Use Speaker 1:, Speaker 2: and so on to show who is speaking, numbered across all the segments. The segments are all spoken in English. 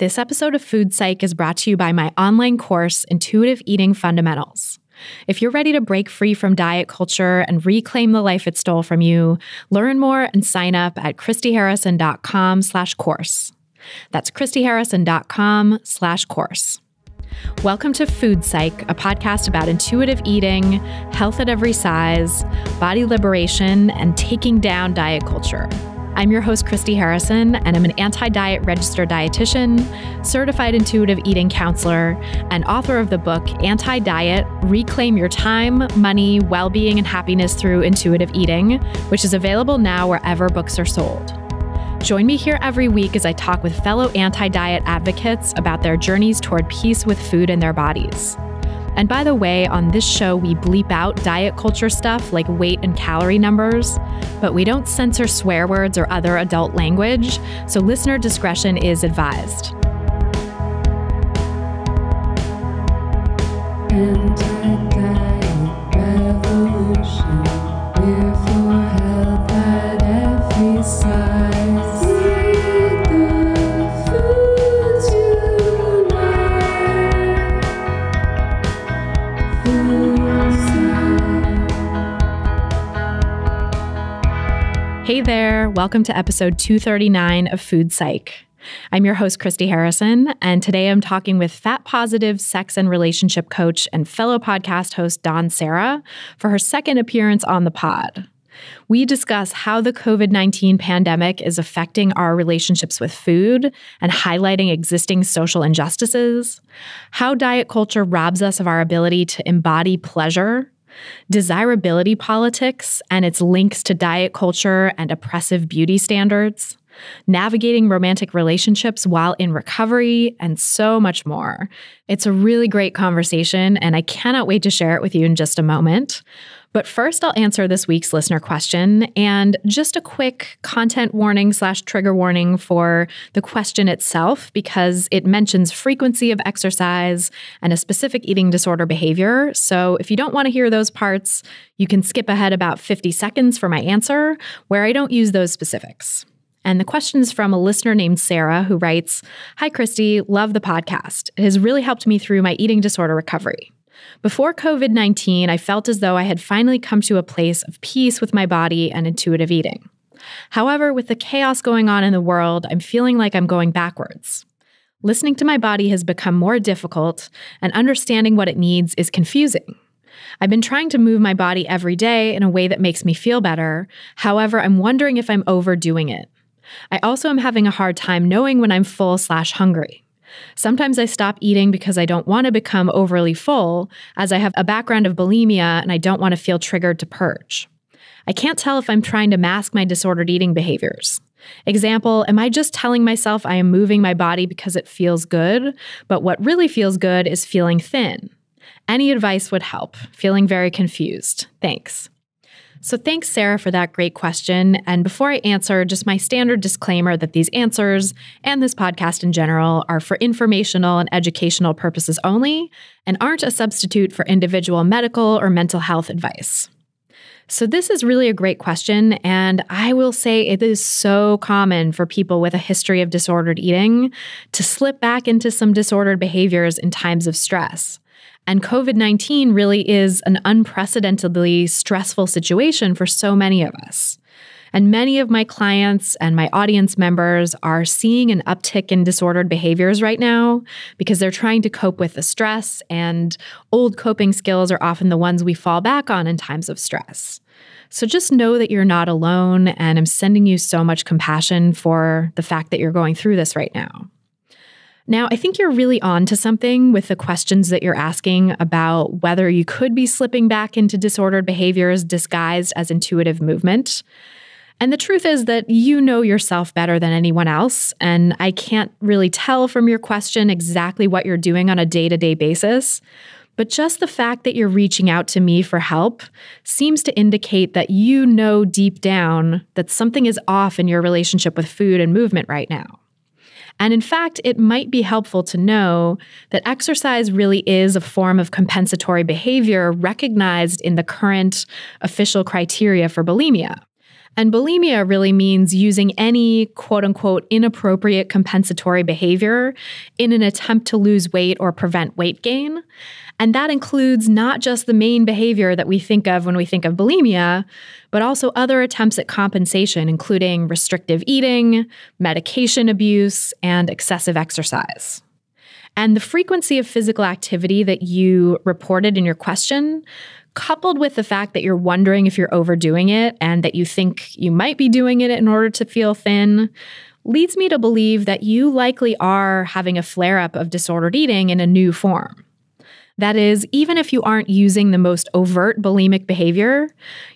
Speaker 1: This episode of Food Psych is brought to you by my online course, Intuitive Eating Fundamentals. If you're ready to break free from diet culture and reclaim the life it stole from you, learn more and sign up at christyharrison.com/course. That's christyharrison.com/course. Welcome to Food Psych, a podcast about intuitive eating, health at every size, body liberation, and taking down diet culture. I'm your host, Christy Harrison, and I'm an anti-diet registered dietitian, certified intuitive eating counselor, and author of the book, Anti-Diet, Reclaim Your Time, Money, Well-Being, and Happiness Through Intuitive Eating, which is available now wherever books are sold. Join me here every week as I talk with fellow anti-diet advocates about their journeys toward peace with food and their bodies. And by the way, on this show, we bleep out diet culture stuff like weight and calorie numbers, but we don't censor swear words or other adult language, so listener discretion is advised.
Speaker 2: Anti-diet revolution, we're for health at every size. Eat the foods you like. Food Psych.
Speaker 1: Hey there, welcome to episode 239 of Food Psych. I'm your host, Christy Harrison, and today I'm talking with fat-positive sex and relationship coach and fellow podcast host Dawn Serra for her second appearance on the pod. We discuss how the COVID-19 pandemic is affecting our relationships with food and highlighting existing social injustices, how diet culture robs us of our ability to embody pleasure, desirability politics and its links to diet culture and oppressive beauty standards, navigating romantic relationships while in recovery, and so much more. It's a really great conversation, and I cannot wait to share it with you in just a moment. But first, I'll answer this week's listener question, and just a quick content warning / trigger warning for the question itself, because it mentions frequency of exercise and a specific eating disorder behavior. So if you don't want to hear those parts, you can skip ahead about 50 seconds for my answer, where I don't use those specifics. And the question's from a listener named Sarah, who writes, "Hi, Christy, love the podcast. It has really helped me through my eating disorder recovery. Before COVID-19, I felt as though I had finally come to a place of peace with my body and intuitive eating. However, with the chaos going on in the world, I'm feeling like I'm going backwards. Listening to my body has become more difficult, and understanding what it needs is confusing. I've been trying to move my body every day in a way that makes me feel better. However, I'm wondering if I'm overdoing it. I also am having a hard time knowing when I'm full / hungry. Sometimes I stop eating because I don't want to become overly full, as I have a background of bulimia and I don't want to feel triggered to purge. I can't tell if I'm trying to mask my disordered eating behaviors. Example, am I just telling myself I am moving my body because it feels good, but what really feels good is feeling thin? Any advice would help. Feeling very confused. Thanks." So thanks, Sarah, for that great question. And before I answer, just my standard disclaimer that these answers and this podcast in general are for informational and educational purposes only and aren't a substitute for individual medical or mental health advice. So this is really a great question, and I will say it is so common for people with a history of disordered eating to slip back into some disordered behaviors in times of stress. And COVID-19 really is an unprecedentedly stressful situation for so many of us. And many of my clients and my audience members are seeing an uptick in disordered behaviors right now because they're trying to cope with the stress, and old coping skills are often the ones we fall back on in times of stress. So just know that you're not alone, and I'm sending you so much compassion for the fact that you're going through this right now. Now, I think you're really on to something with the questions that you're asking about whether you could be slipping back into disordered behaviors disguised as intuitive movement. And the truth is that you know yourself better than anyone else, and I can't really tell from your question exactly what you're doing on a day-to-day basis. But just the fact that you're reaching out to me for help seems to indicate that you know deep down that something is off in your relationship with food and movement right now. And in fact, it might be helpful to know that exercise really is a form of compensatory behavior recognized in the current official criteria for bulimia. And bulimia really means using any quote unquote inappropriate compensatory behavior in an attempt to lose weight or prevent weight gain. And that includes not just the main behavior that we think of when we think of bulimia, but also other attempts at compensation, including restrictive eating, medication abuse, and excessive exercise. And the frequency of physical activity that you reported in your question, coupled with the fact that you're wondering if you're overdoing it and that you think you might be doing it in order to feel thin, leads me to believe that you likely are having a flare-up of disordered eating in a new form. That is, even if you aren't using the most overt bulimic behavior,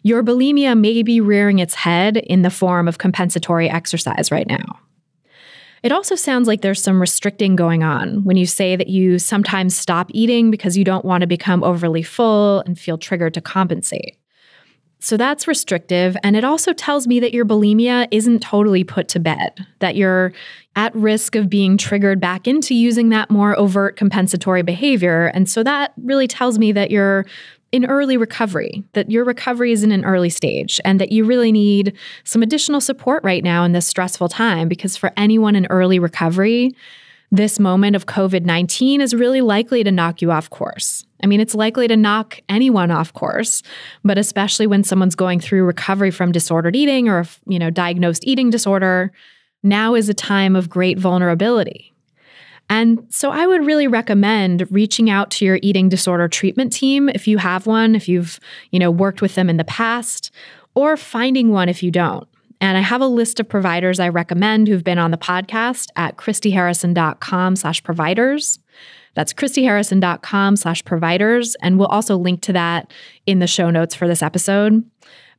Speaker 1: your bulimia may be rearing its head in the form of compensatory exercise right now. It also sounds like there's some restricting going on when you say that you sometimes stop eating because you don't want to become overly full and feel triggered to compensate. So that's restrictive, and it also tells me that your bulimia isn't totally put to bed, that you're at risk of being triggered back into using that more overt compensatory behavior. And so that really tells me that you're in early recovery, that your recovery is in an early stage, and that you really need some additional support right now in this stressful time, because for anyone in early recovery, this moment of COVID-19 is really likely to knock you off course. I mean, it's likely to knock anyone off course, but especially when someone's going through recovery from disordered eating or, diagnosed eating disorder, now is a time of great vulnerability. And so I would really recommend reaching out to your eating disorder treatment team if you have one, if you've, worked with them in the past, or finding one if you don't. And I have a list of providers I recommend who've been on the podcast at christyharrison.com/providers. That's christyharrison.com/providers. And we'll also link to that in the show notes for this episode.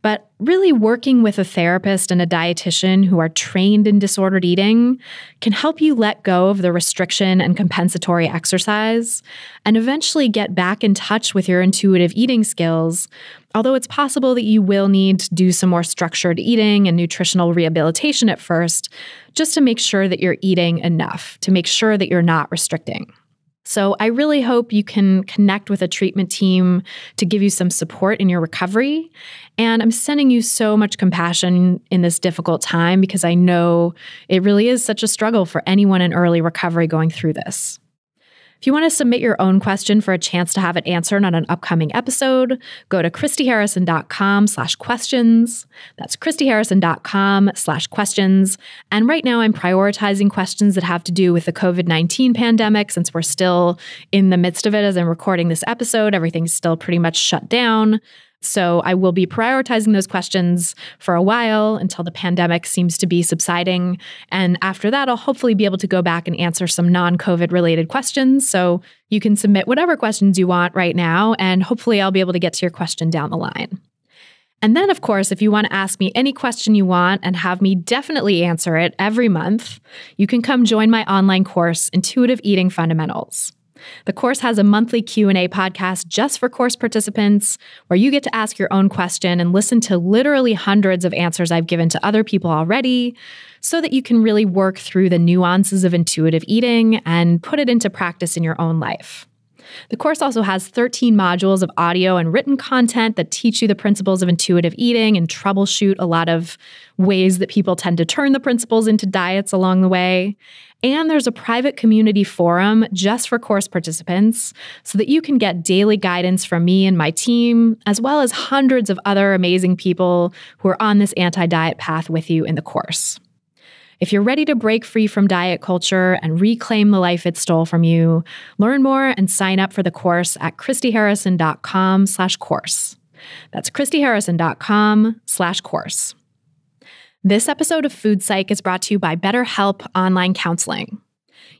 Speaker 1: But really working with a therapist and a dietitian who are trained in disordered eating can help you let go of the restriction and compensatory exercise and eventually get back in touch with your intuitive eating skills, although it's possible that you will need to do some more structured eating and nutritional rehabilitation at first, just to make sure that you're eating enough, to make sure that you're not restricting. So I really hope you can connect with a treatment team to give you some support in your recovery. And I'm sending you so much compassion in this difficult time, because I know it really is such a struggle for anyone in early recovery going through this. If you want to submit your own question for a chance to have it answered on an upcoming episode, go to christyharrison.com/questions. That's christyharrison.com/questions. And right now I'm prioritizing questions that have to do with the COVID-19 pandemic, since we're still in the midst of it as I'm recording this episode. Everything's still pretty much shut down. So I will be prioritizing those questions for a while until the pandemic seems to be subsiding. And after that, I'll hopefully be able to go back and answer some non-COVID related questions. So you can submit whatever questions you want right now, and hopefully I'll be able to get to your question down the line. And then, of course, if you want to ask me any question you want and have me definitely answer it every month, you can come join my online course, Intuitive Eating Fundamentals. The course has a monthly Q&A podcast just for course participants, where you get to ask your own question and listen to literally hundreds of answers I've given to other people already, so that you can really work through the nuances of intuitive eating and put it into practice in your own life. The course also has 13 modules of audio and written content that teach you the principles of intuitive eating and troubleshoot a lot of ways that people tend to turn the principles into diets along the way. And there's a private community forum just for course participants, so that you can get daily guidance from me and my team, as well as hundreds of other amazing people who are on this anti-diet path with you in the course. If you're ready to break free from diet culture and reclaim the life it stole from you, learn more and sign up for the course at christyharrison.com/course. That's christyharrison.com/course. This episode of Food Psych is brought to you by BetterHelp Online Counseling.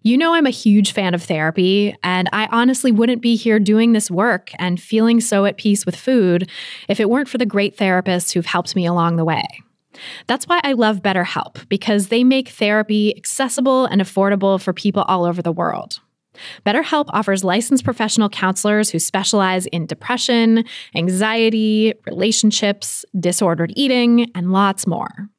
Speaker 1: You know I'm a huge fan of therapy, and I honestly wouldn't be here doing this work and feeling so at peace with food if it weren't for the great therapists who've helped me along the way. That's why I love BetterHelp, because they make therapy accessible and affordable for people all over the world. BetterHelp offers licensed professional counselors who specialize in depression, anxiety, relationships, disordered eating, and lots more.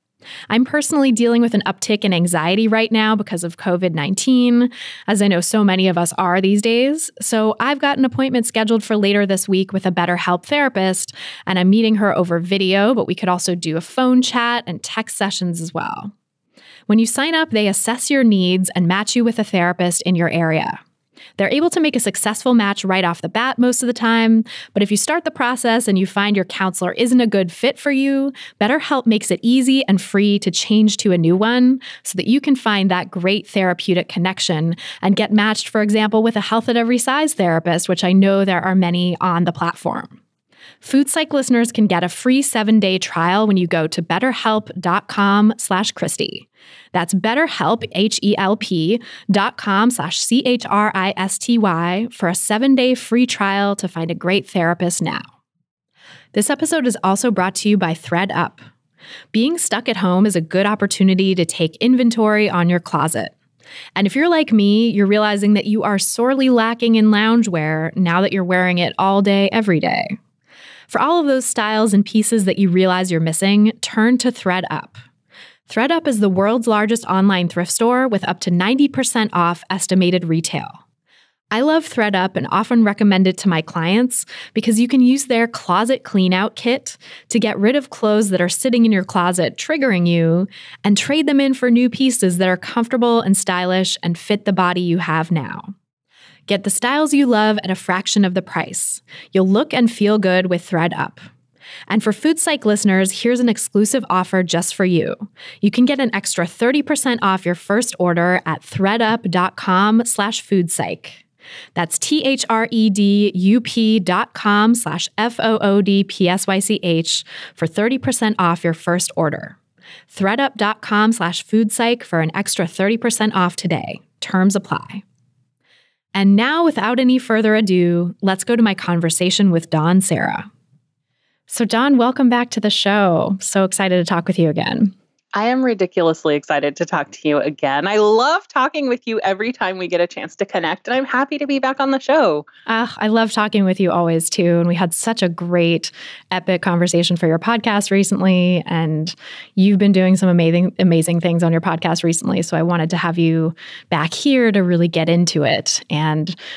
Speaker 1: I'm personally dealing with an uptick in anxiety right now because of COVID-19, as I know so many of us are these days. So I've got an appointment scheduled for later this week with a BetterHelp therapist, and I'm meeting her over video, but we could also do a phone chat and text sessions as well. When you sign up, they assess your needs and match you with a therapist in your area. They're able to make a successful match right off the bat most of the time, but if you start the process and you find your counselor isn't a good fit for you, BetterHelp makes it easy and free to change to a new one so that you can find that great therapeutic connection and get matched, for example, with a Health at Every Size therapist, which I know there are many on the platform. Food Psych listeners can get a free 7-day trial when you go to betterhelp.com/Christy. That's BetterHelp, HELP.com/CHRISTY for a 7-day free trial to find a great therapist now. This episode is also brought to you by ThredUp. Being stuck at home is a good opportunity to take inventory on your closet. And if you're like me, you're realizing that you are sorely lacking in loungewear now that you're wearing it all day, every day. For all of those styles and pieces that you realize you're missing, turn to ThredUp. ThredUp is the world's largest online thrift store with up to 90% off estimated retail. I love ThredUp and often recommend it to my clients because you can use their closet clean-out kit to get rid of clothes that are sitting in your closet triggering you and trade them in for new pieces that are comfortable and stylish and fit the body you have now. Get the styles you love at a fraction of the price. You'll look and feel good with ThredUp. And for Food Psych listeners, here's an exclusive offer just for you. You can get an extra 30% off your first order at thredup.com/foodpsych. That's thredup.com/FOODPSYCH for 30% off your first order. thredup.com/foodpsych for an extra 30% off today. Terms apply. And now, without any further ado, let's go to my conversation with Dawn Serra. So Dawn, welcome back to the show. So excited to talk with you again.
Speaker 3: I am ridiculously excited to talk to you again. I love talking with you every time we get a chance to connect, and I'm happy to be back on the show.
Speaker 1: I love talking with you always, too. And we had such a great, epic conversation for your podcast recently, and you've been doing some amazing things on your podcast recently. So I wanted to have you back here to really get into it.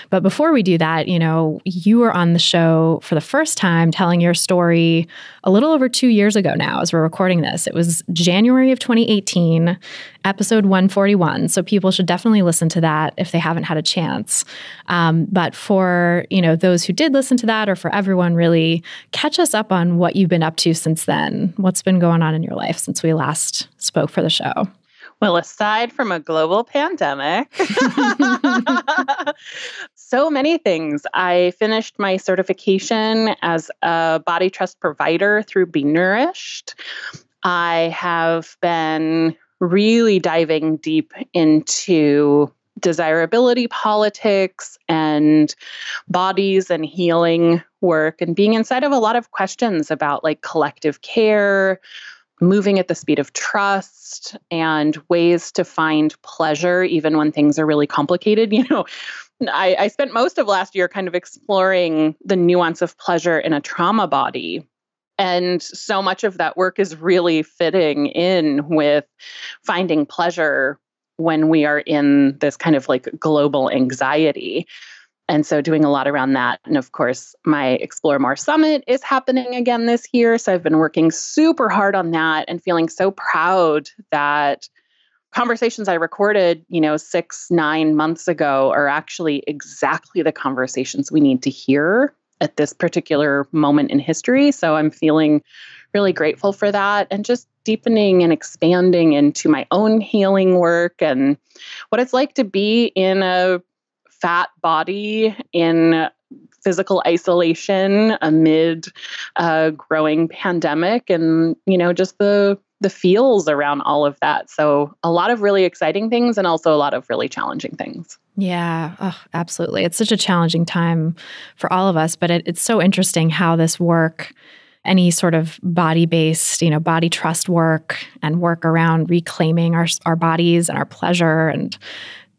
Speaker 1: But before we do that, you were on the show for the first time telling your story a little over 2 years ago now as we're recording this. It was January of 2018, episode 141. So people should definitely listen to that if they haven't had a chance. But for, those who did listen to that, or for everyone really, catch us up on what you've been up to since then. What's been going on in your life since we last spoke for the show?
Speaker 3: Well, aside from a global pandemic, so many things. I finished my certification as a body trust provider through Be Nourished. I have been really diving deep into desirability politics and bodies and healing work, and being inside of a lot of questions about collective care, moving at the speed of trust, and ways to find pleasure even when things are really complicated. I spent most of last year kind of exploring the nuance of pleasure in a trauma body. And so much of that work is really fitting in with finding pleasure when we are in this kind of global anxiety. And so doing a lot around that. And of course, my Explore More Summit is happening again this year. So I've been working super hard on that and feeling so proud that conversations I recorded, 6-9 months ago are actually exactly the conversations we need to hear at this particular moment in history. So I'm feeling really grateful for that, and just deepening and expanding into my own healing work and what it's like to be in a fat body in physical isolation amid a growing pandemic, and, just the feels around all of that. So a lot of really exciting things, and also a lot of really challenging things.
Speaker 1: Yeah, absolutely. It's such a challenging time for all of us, but it's so interesting how this work, any sort of body-based, body trust work and work around reclaiming our bodies and our pleasure and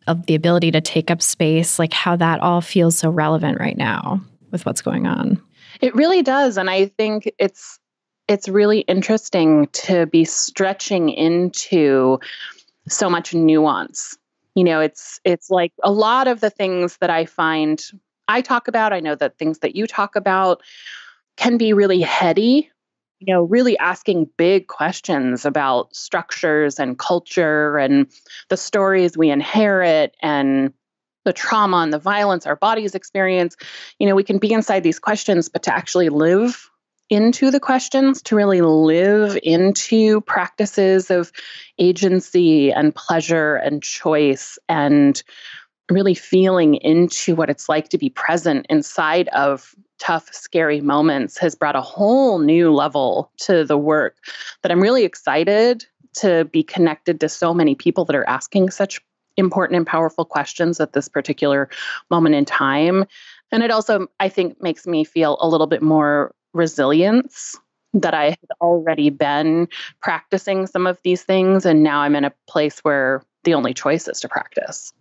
Speaker 1: of the ability to take up space, how that all feels so relevant right now with what's going on.
Speaker 3: It really does. And I think it's it's really interesting to be stretching into so much nuance. It's like a lot of the things that I find I talk about, I know that things that you talk about can be really heady, really asking big questions about structures and culture and the stories we inherit and the trauma and the violence our bodies experience. We can be inside these questions, but to actually live into the questions, to really live into practices of agency and pleasure and choice and really feeling into what it's like to be present inside of tough, scary moments has brought a whole new level to the work that I'm really excited to be connected to so many people that are asking such important and powerful questions at this particular moment in time. And it also, I think, makes me feel a little bit more resilience that I had already been practicing some of these things. And now I'm in a place where the only choice is to practice.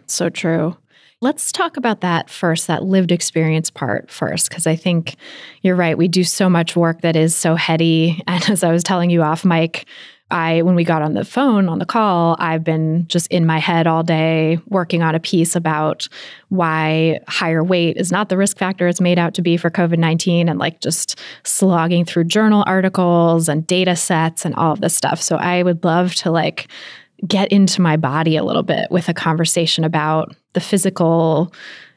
Speaker 1: So true. Let's talk about that first, that lived experience part first, because I think you're right. We do so much work that is so heady. And as I was telling you off mic, when we got on the phone, on the call, I've been just in my head all day working on a piece about why higher weight is not the risk factor it's made out to be for COVID-19 and like just slogging through journal articles and data sets and all of this stuff. So I would love to like get into my body a little bit with a conversation about the physical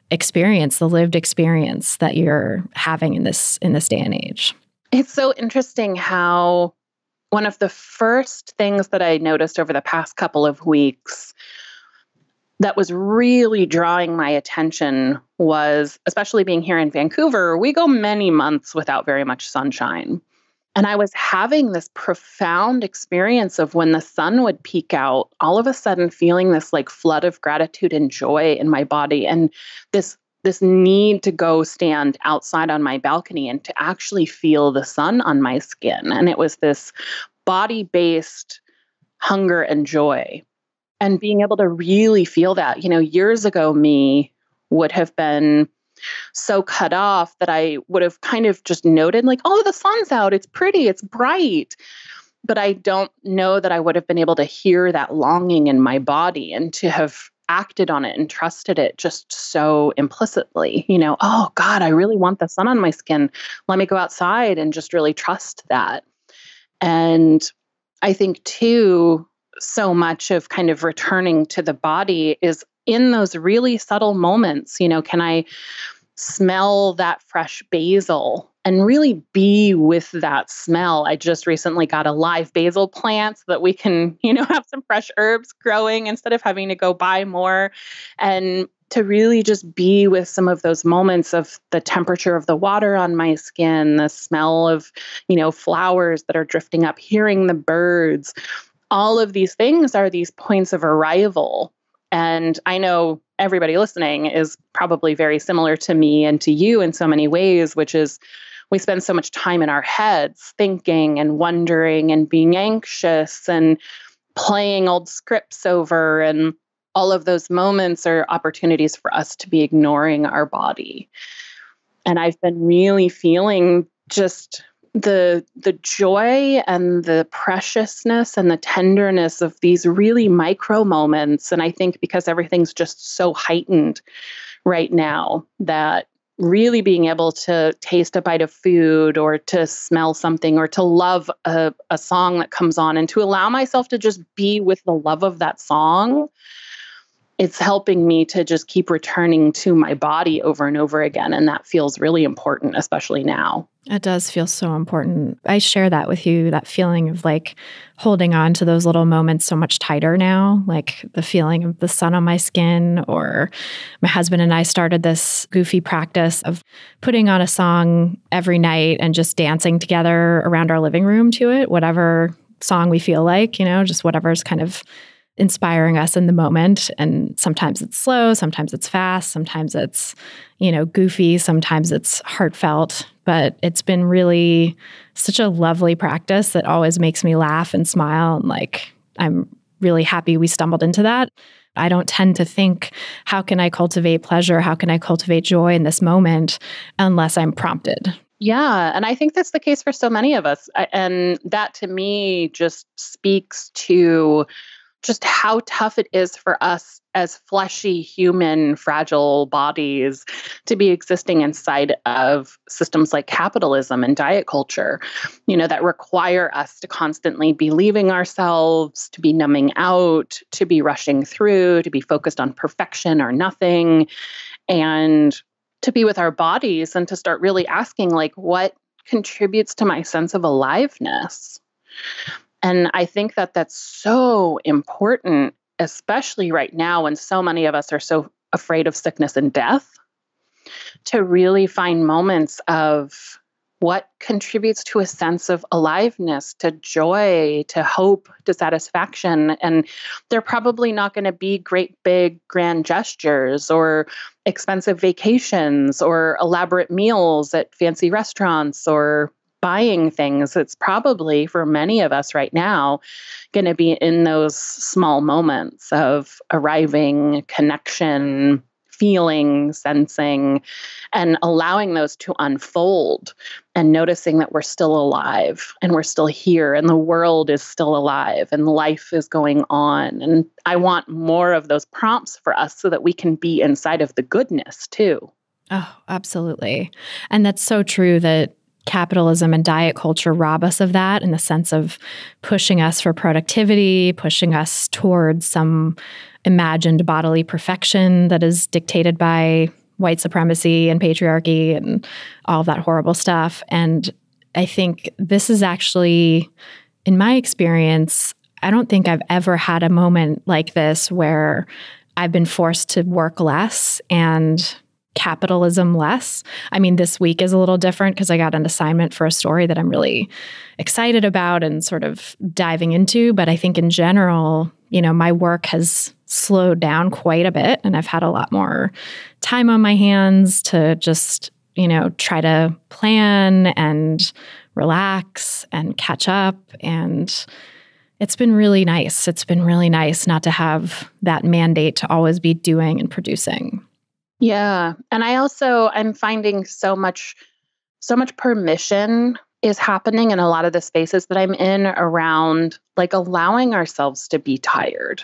Speaker 1: experience, the lived experience that you're having in this day and age.
Speaker 3: It's so interesting how one of the first things that I noticed over the past couple of weeks that was really drawing my attention was, especially being here in Vancouver, we go many months without very much sunshine. And I was having this profound experience of when the sun would peek out, all of a sudden feeling this like flood of gratitude and joy in my body, and this need to go stand outside on my balcony and to actually feel the sun on my skin. And it was this body-based hunger and joy. And being able to really feel that, years ago, me would have been so cut off that I would have kind of just noted like, oh, the sun's out, it's pretty, it's bright. But I don't know that I would have been able to hear that longing in my body and to have acted on it and trusted it just so implicitly, oh God, I really want the sun on my skin. Let me go outside and just really trust that. And I think too, so much of kind of returning to the body is in those really subtle moments. Can I smell that fresh basil and really be with that smell? I just recently got a live basil plant so that we can, have some fresh herbs growing instead of having to go buy more. And to really just be with some of those moments of the temperature of the water on my skin, the smell of, flowers that are drifting up, hearing the birds. All of these things are these points of arrival. And I know everybody listening is probably very similar to me and to you in so many ways, which is we spend so much time in our heads thinking and wondering and being anxious and playing old scripts over. And all of those moments are opportunities for us to be ignoring our body. And I've been really feeling just the joy and the preciousness and the tenderness of these really micro moments. And I think because everything's just so heightened right now, that really being able to taste a bite of food or to smell something or to love a song that comes on and to allow myself to just be with the love of that song, it's helping me to just keep returning to my body over and over again. And that feels really important, especially now.
Speaker 1: It does feel so important. I share that with you, that feeling of like holding on to those little moments so much tighter now, like the feeling of the sun on my skin. Or my husband and I started this goofy practice of putting on a song every night and just dancing together around our living room to it, whatever song we feel like, just whatever's kind of inspiring us in the moment. And sometimes it's slow, sometimes it's fast, sometimes it's, goofy, sometimes it's heartfelt. But it's been really such a lovely practice that always makes me laugh and smile. And like, I'm really happy we stumbled into that. I don't tend to think, how can I cultivate pleasure? How can I cultivate joy in this moment unless I'm prompted?
Speaker 3: Yeah. And I think that's the case for so many of us. And that to me just speaks to just how tough it is for us as fleshy, human, fragile bodies to be existing inside of systems like capitalism and diet culture, that require us to constantly be leaving ourselves, to be numbing out, to be rushing through, to be focused on perfection or nothing, and to be with our bodies and to start really asking, like, what contributes to my sense of aliveness? And I think that that's so important, especially right now when so many of us are so afraid of sickness and death, to really find moments of what contributes to a sense of aliveness, to joy, to hope, to satisfaction. And they're probably not going to be great, big, grand gestures or expensive vacations or elaborate meals at fancy restaurants or buying things. It's probably, for many of us right now, going to be in those small moments of arriving, connection, feeling, sensing, and allowing those to unfold and noticing that we're still alive and we're still here and the world is still alive and life is going on. And I want more of those prompts for us so that we can be inside of the goodness too.
Speaker 1: Oh, absolutely. And that's so true that capitalism and diet culture rob us of that in the sense of pushing us for productivity, pushing us towards some imagined bodily perfection that is dictated by white supremacy and patriarchy and all of that horrible stuff. And I think this is actually, in my experience, I don't think I've ever had a moment like this where I've been forced to work less and capitalism less. I mean, this week is a little different because I got an assignment for a story that I'm really excited about and sort of diving into. But I think in general, my work has slowed down quite a bit and I've had a lot more time on my hands to just, try to plan and relax and catch up. And it's been really nice. It's been really nice not to have that mandate to always be doing and producing.
Speaker 3: Yeah. And I'm finding so much permission is happening in a lot of the spaces that I'm in around like allowing ourselves to be tired,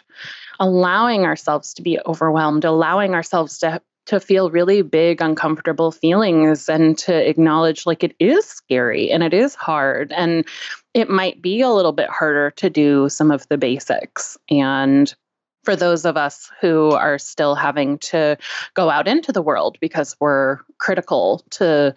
Speaker 3: allowing ourselves to be overwhelmed, allowing ourselves to feel really big, uncomfortable feelings and to acknowledge like it is scary and it is hard and it might be a little bit harder to do some of the basics. And for those of us who are still having to go out into the world because we're critical to,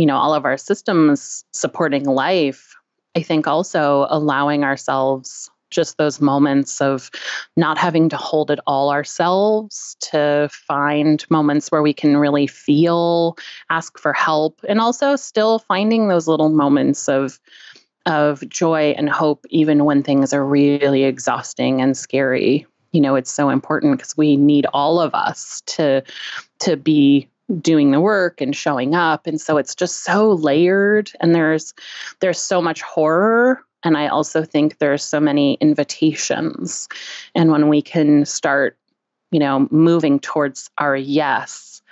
Speaker 3: all of our systems supporting life, I think also allowing ourselves just those moments of not having to hold it all ourselves, to find moments where we can really feel, ask for help, and also still finding those little moments of joy and hope, even when things are really exhausting and scary. It's so important because we need all of us to be doing the work and showing up. And so it's just so layered and there's so much horror. And I also think there's so many invitations. And when we can start, moving towards our yes,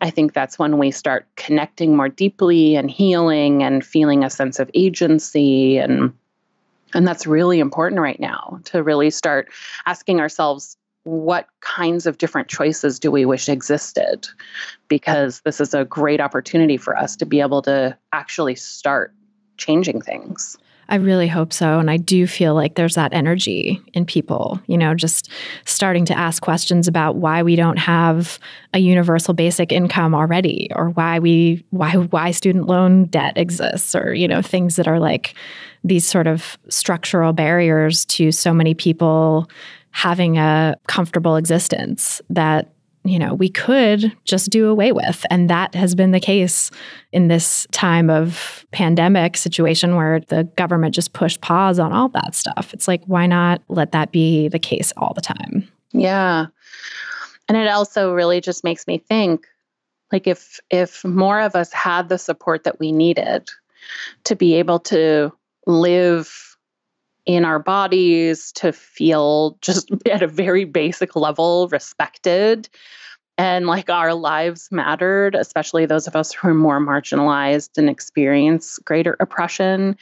Speaker 3: I think that's when we start connecting more deeply and healing and feeling a sense of agency. And that's really important right now, to really start asking ourselves, what kinds of different choices do we wish existed? Because this is a great opportunity for us to be able to actually start changing things.
Speaker 1: I really hope so. And I do feel like there's that energy in people, just starting to ask questions about why we don't have a universal basic income already, or why student loan debt exists, or, things that are like these sort of structural barriers to so many people having a comfortable existence that, we could just do away with. And that has been the case in this time of pandemic situation where the government just pushed pause on all that stuff. It's like, why not let that be the case all the time?
Speaker 3: Yeah. And it also really just makes me think, like, if more of us had the support that we needed to be able to live in our bodies, to feel just at a very basic level respected, and like our lives mattered, especially those of us who are more marginalized and experience greater oppression,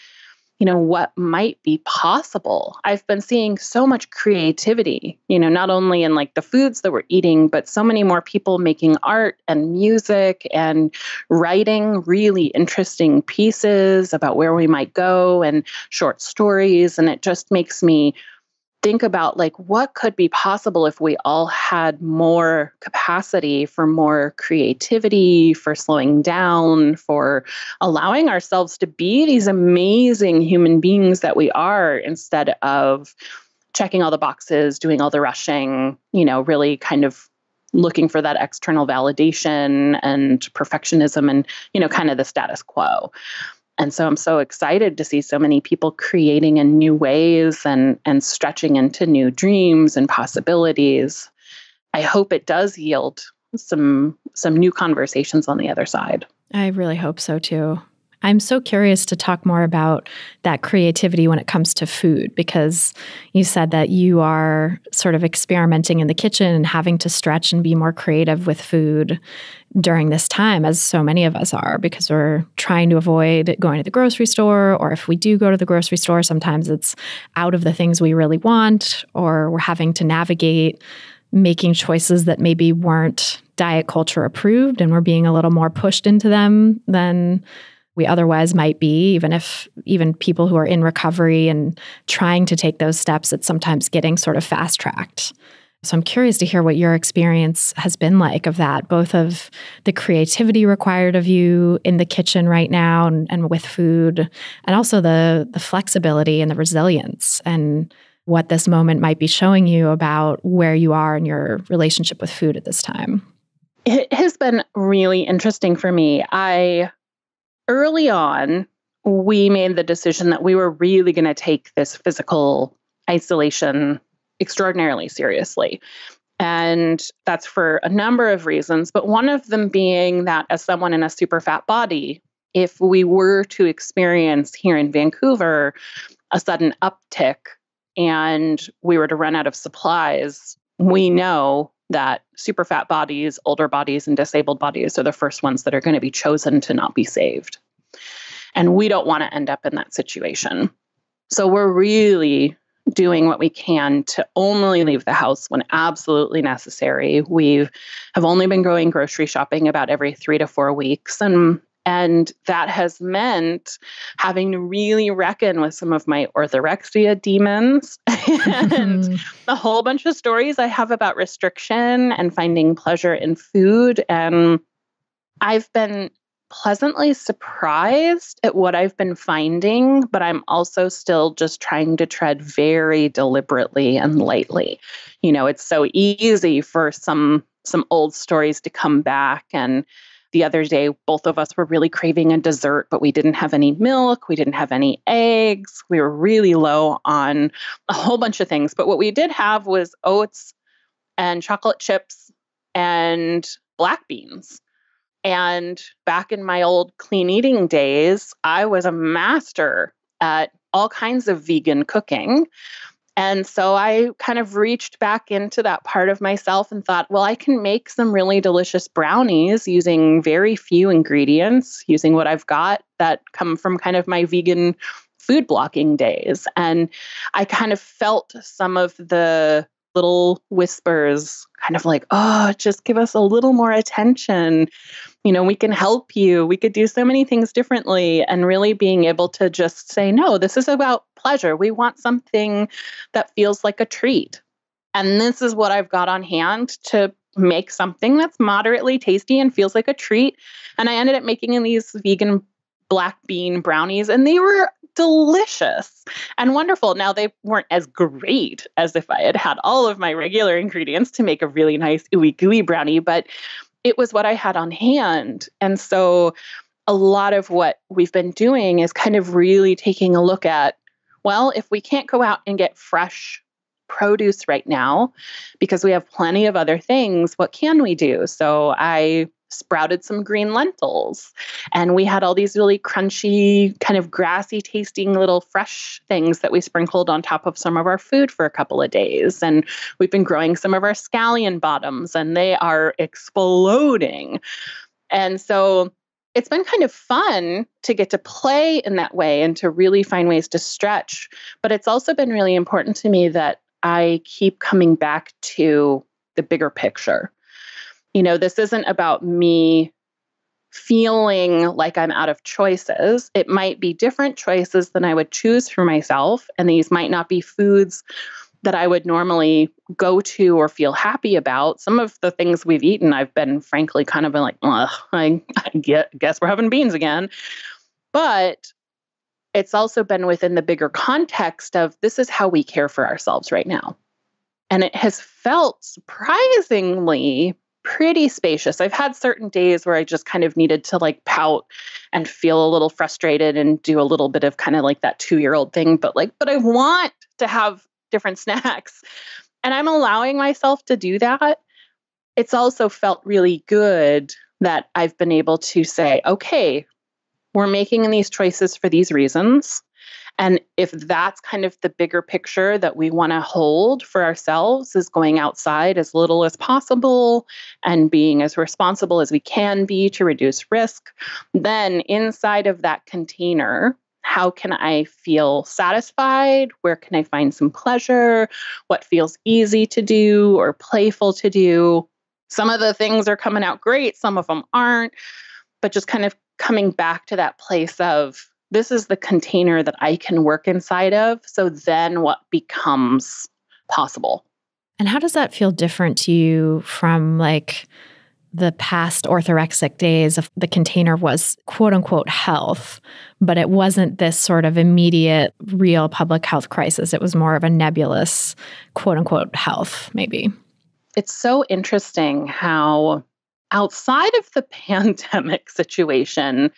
Speaker 3: what might be possible. I've been seeing so much creativity, not only in like the foods that we're eating, but so many more people making art and music and writing really interesting pieces about where we might go and short stories. And it just makes me think about like what could be possible if we all had more capacity for more creativity, for slowing down, for allowing ourselves to be these amazing human beings that we are, instead of checking all the boxes, doing all the rushing, really kind of looking for that external validation and perfectionism and, kind of the status quo. And so I'm so excited to see so many people creating in new ways and stretching into new dreams and possibilities. I hope it does yield some new conversations on the other side.
Speaker 1: I really hope so too. I'm so curious to talk more about that creativity when it comes to food, because you said that you are sort of experimenting in the kitchen and having to stretch and be more creative with food during this time, as so many of us are, because we're trying to avoid going to the grocery store, or if we do go to the grocery store, sometimes it's out of the things we really want, or we're having to navigate making choices that maybe weren't diet culture approved, and we're being a little more pushed into them than we otherwise might be, even people who are in recovery and trying to take those steps, it's sometimes getting sort of fast-tracked. So I'm curious to hear what your experience has been like of that, both of the creativity required of you in the kitchen right now and with food, and also the flexibility and the resilience, and what this moment might be showing you about where you are in your relationship with food at this time.
Speaker 3: It has been really interesting for me. Early on, we made the decision that we were really going to take this physical isolation extraordinarily seriously. And that's for a number of reasons, but one of them being that as someone in a super fat body, if we were to experience here in Vancouver a sudden uptick and we were to run out of supplies, we know that super fat bodies, older bodies, and disabled bodies are the first ones that are going to be chosen to not be saved. And we don't want to end up in that situation. So we're really doing what we can to only leave the house when absolutely necessary. We have only been going grocery shopping about every 3 to 4 weeks. And that has meant having to really reckon with some of my orthorexia demons and a whole bunch of stories I have about restriction and finding pleasure in food. And I've been pleasantly surprised at what I've been finding, but I'm also still just trying to tread very deliberately and lightly. It's so easy for some old stories to come back. And the other day, both of us were really craving a dessert, but we didn't have any milk. We didn't have any eggs. We were really low on a whole bunch of things. But what we did have was oats and chocolate chips and black beans. And back in my old clean eating days, I was a master at all kinds of vegan cooking. And so I kind of reached back into that part of myself and thought, well, I can make some really delicious brownies using very few ingredients, using what I've got that come from kind of my vegan food blocking days. And I kind of felt some of the little whispers kind of like, oh, just give us a little more attention. We can help you. We could do so many things differently. And really being able to just say, no, this is about pleasure. We want something that feels like a treat. And this is what I've got on hand to make something that's moderately tasty and feels like a treat. And I ended up making these vegan black bean brownies, and they were delicious and wonderful. Now, they weren't as great as if I had had all of my regular ingredients to make a really nice ooey gooey brownie, but it was what I had on hand. And so a lot of what we've been doing is kind of really taking a look at, well, if we can't go out and get fresh produce right now because we have plenty of other things, what can we do? So I sprouted some green lentils. And we had all these really crunchy, kind of grassy tasting little fresh things that we sprinkled on top of some of our food for a couple of days. And we've been growing some of our scallion bottoms, and they are exploding. And so it's been kind of fun to get to play in that way and to really find ways to stretch. But it's also been really important to me that I keep coming back to the bigger picture. This isn't about me feeling like I'm out of choices. It might be different choices than I would choose for myself. And these might not be foods that I would normally go to or feel happy about. Some of the things we've eaten, I've been frankly kind of been like, I guess we're having beans again. But it's also been within the bigger context of this is how we care for ourselves right now. And it has felt surprisingly pretty spacious. I've had certain days where I just kind of needed to like pout and feel a little frustrated and do a little bit of kind of like that 2-year-old thing, but I want to have different snacks. And I'm allowing myself to do that. It's also felt really good that I've been able to say, okay, we're making these choices for these reasons. And if that's kind of the bigger picture that we want to hold for ourselves is going outside as little as possible and being as responsible as we can be to reduce risk, then inside of that container, how can I feel satisfied? Where can I find some pleasure? What feels easy to do or playful to do? Some of the things are coming out great, some of them aren't, but just kind of coming back to that place of this is the container that I can work inside of. So then what becomes possible?
Speaker 1: And how does that feel different to you from like the past orthorexic days of the container was quote unquote health, but it wasn't this sort of immediate real public health crisis. It was more of a nebulous quote unquote health, maybe.
Speaker 3: It's so interesting how outside of the pandemic situation,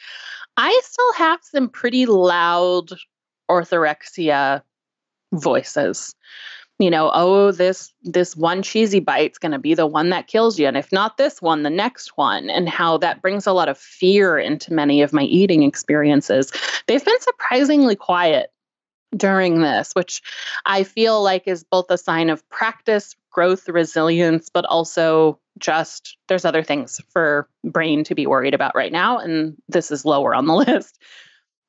Speaker 3: I still have some pretty loud orthorexia voices. This one cheesy bite's going to be the one that kills you. And if not this one, the next one. And how that brings a lot of fear into many of my eating experiences. They've been surprisingly quiet during this, which I feel like is both a sign of practice, growth, resilience, but also just there's other things for brain to be worried about right now. And this is lower on the list.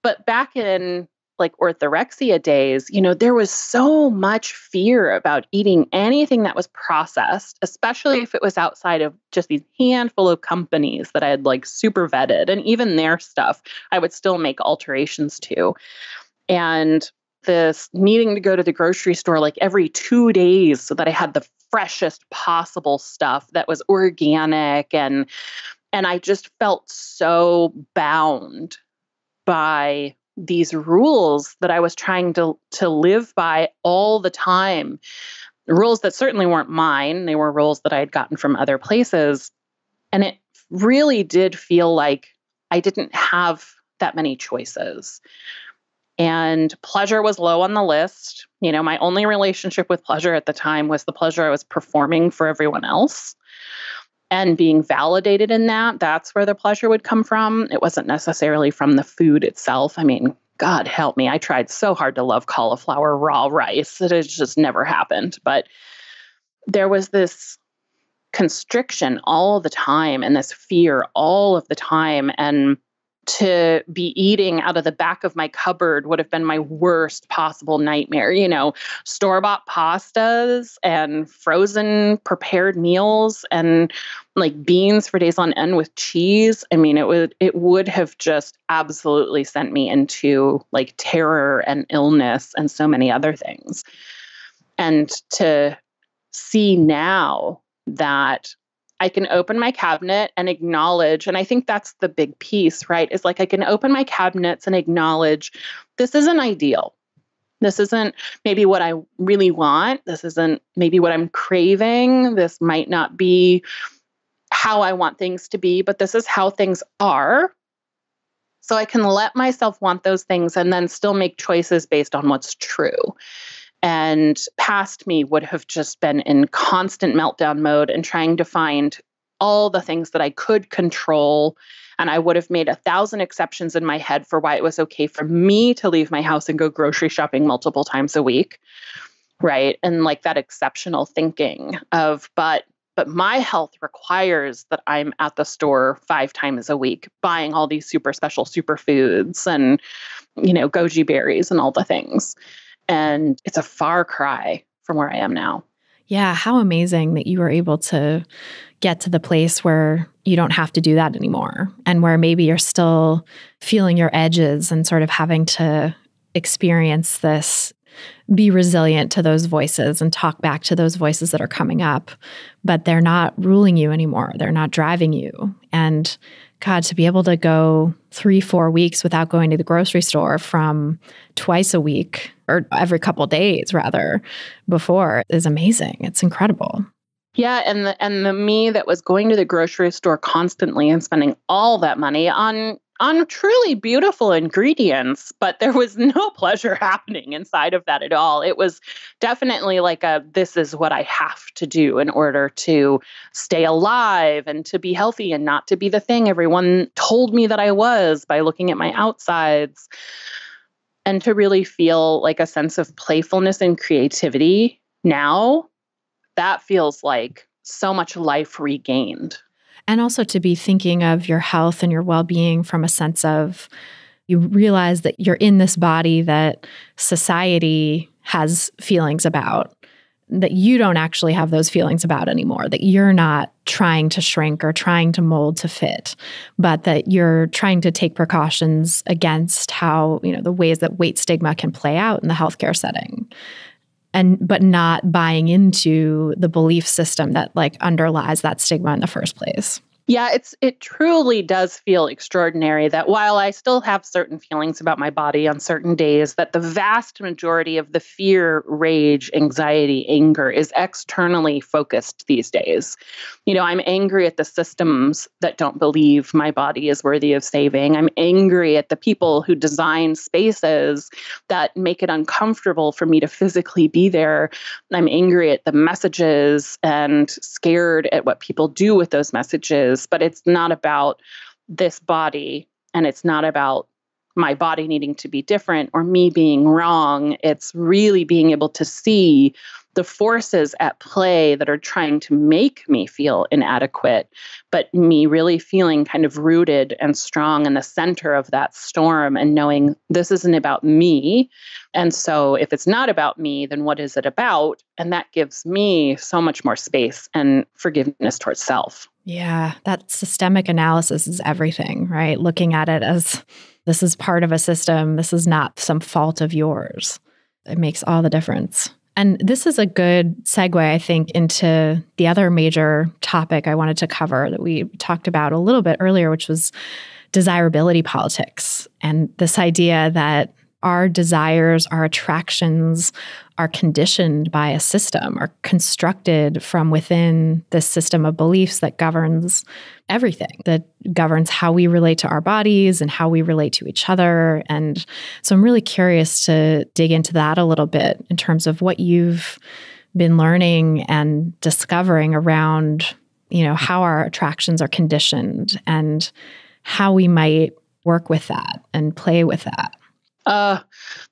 Speaker 3: But back in like orthorexia days, there was so much fear about eating anything that was processed, especially if it was outside of just these handful of companies that I had like super vetted. And even their stuff, I would still make alterations to. And this needing to go to the grocery store like every 2 days so that I had the freshest possible stuff that was organic. And I just felt so bound by these rules that I was trying to live by all the time. Rules that certainly weren't mine. They were rules that I had gotten from other places. And it really did feel like I didn't have that many choices. And pleasure was low on the list. My only relationship with pleasure at the time was the pleasure I was performing for everyone else. And being validated in that, that's where the pleasure would come from. It wasn't necessarily from the food itself. I mean, God help me. I tried so hard to love cauliflower raw rice that it just never happened. But there was this constriction all the time and this fear all of the time. And to be eating out of the back of my cupboard would have been my worst possible nightmare. Store-bought pastas and frozen prepared meals and like beans for days on end with cheese. I mean, it would have just absolutely sent me into like terror and illness and so many other things. And to see now that I can open my cabinet and acknowledge, and I think that's the big piece, right? Is like I can open my cabinets and acknowledge this isn't ideal. This isn't maybe what I really want. This isn't maybe what I'm craving. This might not be how I want things to be, but this is how things are. So I can let myself want those things and then still make choices based on what's true. And past me would have just been in constant meltdown mode and trying to find all the things that I could control. And I would have made 1,000 exceptions in my head for why it was okay for me to leave my house and go grocery shopping multiple times a week. Right. And like that exceptional thinking of, but my health requires that I'm at the store 5 times a week buying all these super special superfoods and, goji berries and all the things. And it's a far cry from where I am now.
Speaker 1: Yeah, how amazing that you were able to get to the place where you don't have to do that anymore, and where maybe you're still feeling your edges and sort of having to experience this, be resilient to those voices and talk back to those voices that are coming up, but they're not ruling you anymore. They're not driving you. And God, to be able to go 3-4 weeks without going to the grocery store from twice a week, or every couple of days rather, before, is amazing. It's incredible.
Speaker 3: Yeah, and the me that was going to the grocery store constantly and spending all that money on truly beautiful ingredients, but there was no pleasure happening inside of that at all. It was definitely like this is what I have to do in order to stay alive and to be healthy and not to be the thing everyone told me that I was by looking at my outsides. And to really feel like a sense of playfulness and creativity now, that feels like so much life regained.
Speaker 1: And also to be thinking of your health and your well-being from a sense of, you realize that you're in this body that society has feelings about, that you don't actually have those feelings about anymore, that you're not trying to shrink or trying to mold to fit, but that you're trying to take precautions against how, the ways that weight stigma can play out in the healthcare setting. But not buying into the belief system that underlies that stigma in the first place.
Speaker 3: Yeah, it truly does feel extraordinary that while I still have certain feelings about my body on certain days, that the vast majority of the fear, rage, anxiety, anger is externally focused these days. I'm angry at the systems that don't believe my body is worthy of saving. I'm angry at the people who design spaces that make it uncomfortable for me to physically be there. I'm angry at the messages and scared at what people do with those messages. But it's not about this body, and it's not about my body needing to be different or me being wrong. It's really being able to see the forces at play that are trying to make me feel inadequate, but me really feeling kind of rooted and strong in the center of that storm and knowing this isn't about me. And so if it's not about me, then what is it about? And that gives me so much more space and forgiveness towards self.
Speaker 1: Yeah, that systemic analysis is everything, right? Looking at it as this is part of a system. This is not some fault of yours. It makes all the difference. And this is a good segue, I think, into the other major topic I wanted to cover that we talked about a little bit earlier, which was desirability politics. And this idea that our desires, our attractions are conditioned by a system, are constructed from within this system of beliefs that governs everything, that governs how we relate to our bodies and how we relate to each other. And so I'm really curious to dig into that a little bit in terms of what you've been learning and discovering around, how our attractions are conditioned and how we might work with that and play with that.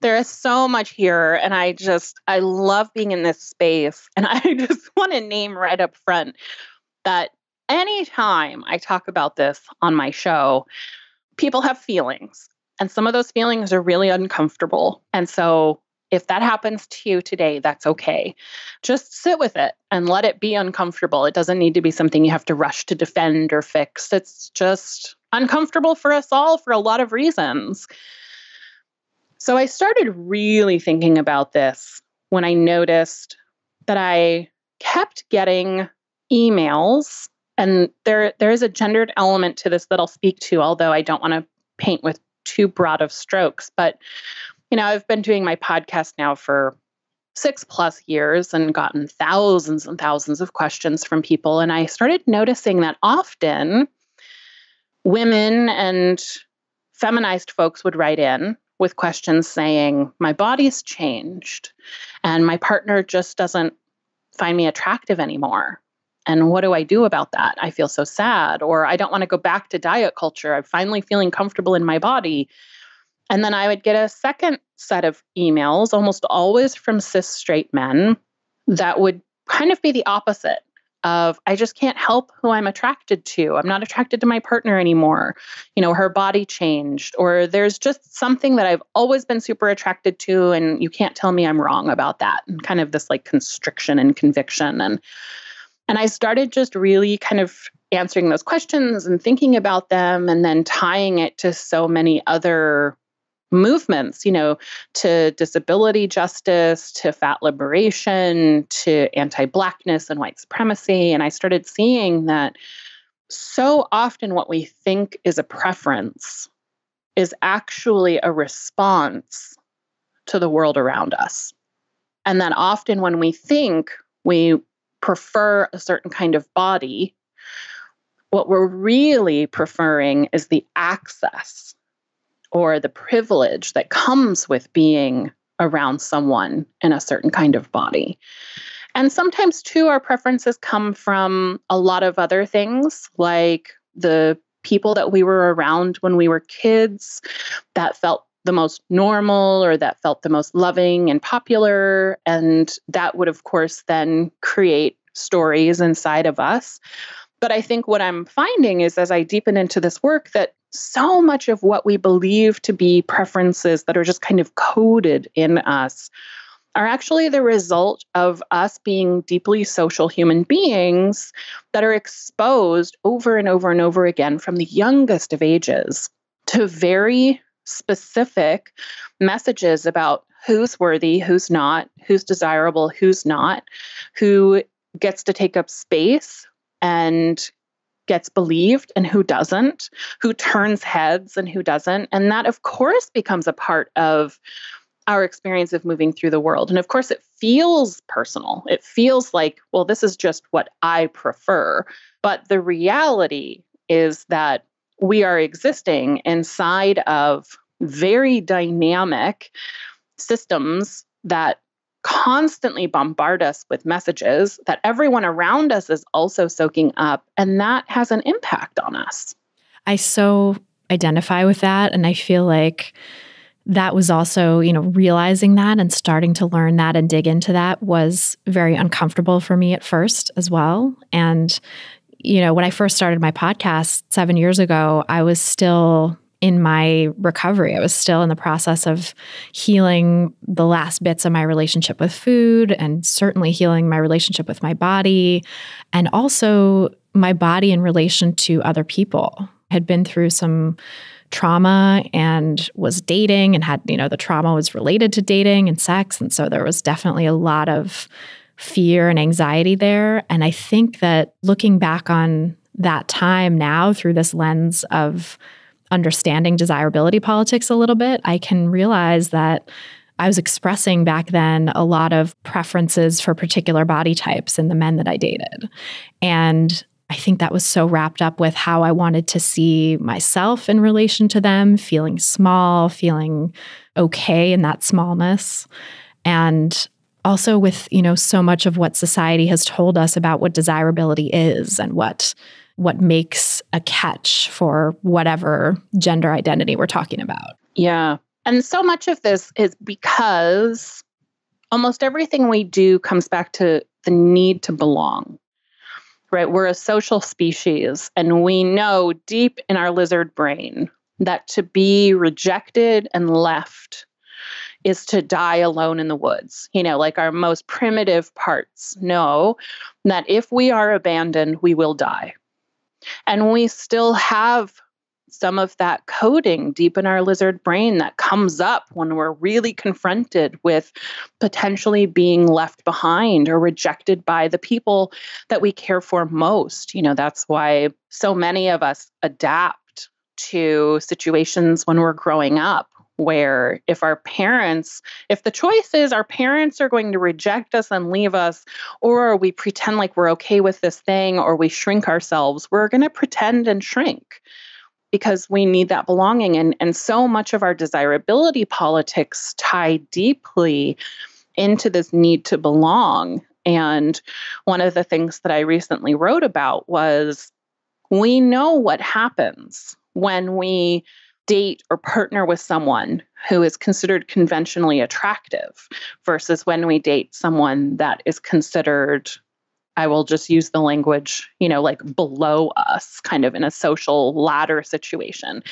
Speaker 3: There is so much here, and I love being in this space. And I just want to name right up front that anytime I talk about this on my show, people have feelings, and some of those feelings are really uncomfortable. And so if that happens to you today, that's okay. Just sit with it and let it be uncomfortable. It doesn't need to be something you have to rush to defend or fix. It's just uncomfortable for us all for a lot of reasons. So I started really thinking about this when I noticed that I kept getting emails, and there is a gendered element to this that I'll speak to, although I don't want to paint with too broad of strokes. But, I've been doing my podcast now for 6+ years and gotten thousands and thousands of questions from people. And I started noticing that often women and feminized folks would write in with questions saying, my body's changed and my partner just doesn't find me attractive anymore. And what do I do about that? I feel so sad, or I don't want to go back to diet culture. I'm finally feeling comfortable in my body. And then I would get a second set of emails, almost always from cis straight men, that would kind of be the opposite of, I just can't help who I'm attracted to. I'm not attracted to my partner anymore. Her body changed, or there's just something that I've always been super attracted to, and you can't tell me I'm wrong about that. And kind of this like constriction and conviction. And I started just really kind of answering those questions and thinking about them, and then tying it to so many other movements, to disability justice, to fat liberation, to anti-Blackness and white supremacy. And I started seeing that so often what we think is a preference is actually a response to the world around us. And that often when we think we prefer a certain kind of body, what we're really preferring is the access or the privilege that comes with being around someone in a certain kind of body. And sometimes, too, our preferences come from a lot of other things, like the people that we were around when we were kids that felt the most normal or that felt the most loving and popular. And that would, of course, then create stories inside of us. But I think what I'm finding is, as I deepen into this work, that so much of what we believe to be preferences that are just kind of coded in us are actually the result of us being deeply social human beings that are exposed over and over and over again from the youngest of ages to very specific messages about who's worthy, who's not, who's desirable, who's not, who gets to take up space and gets believed and who doesn't, who turns heads and who doesn't. And that, of course, becomes a part of our experience of moving through the world. And of course, it feels personal. It feels like, well, this is just what I prefer. But the reality is that we are existing inside of very dynamic systems that constantly bombard us with messages that everyone around us is also soaking up, and that has an impact on us.
Speaker 1: I so identify with that, and I feel like that was also, realizing that and starting to learn that and dig into that was very uncomfortable for me at first as well. And, when I first started my podcast 7 years ago, I was still in my recovery. I was still in the process of healing the last bits of my relationship with food, and certainly healing my relationship with my body, and also my body in relation to other people. I had been through some trauma and was dating, and had, the trauma was related to dating and sex. And so there was definitely a lot of fear and anxiety there. And I think that looking back on that time now through this lens of understanding desirability politics a little bit, I can realize that I was expressing back then a lot of preferences for particular body types in the men that I dated. And I think that was so wrapped up with how I wanted to see myself in relation to them, feeling small, feeling okay in that smallness. And also with, so much of what society has told us about what desirability is and what makes a catch for whatever gender identity we're talking about.
Speaker 3: Yeah. And so much of this is because almost everything we do comes back to the need to belong, right? We're a social species, and we know deep in our lizard brain that to be rejected and left is to die alone in the woods. Like our most primitive parts know that if we are abandoned, we will die. And we still have some of that coding deep in our lizard brain that comes up when we're really confronted with potentially being left behind or rejected by the people that we care for most. That's why so many of us adapt to situations when we're growing up, where if the choice is our parents are going to reject us and leave us, or we pretend like we're okay with this thing, or we shrink ourselves, we're going to pretend and shrink because we need that belonging. And so much of our desirability politics tie deeply into this need to belong. And one of the things that I recently wrote about was we know what happens when we date or partner with someone who is considered conventionally attractive versus when we date someone that is considered, I will just use the language, like below us, kind of in a social ladder situation.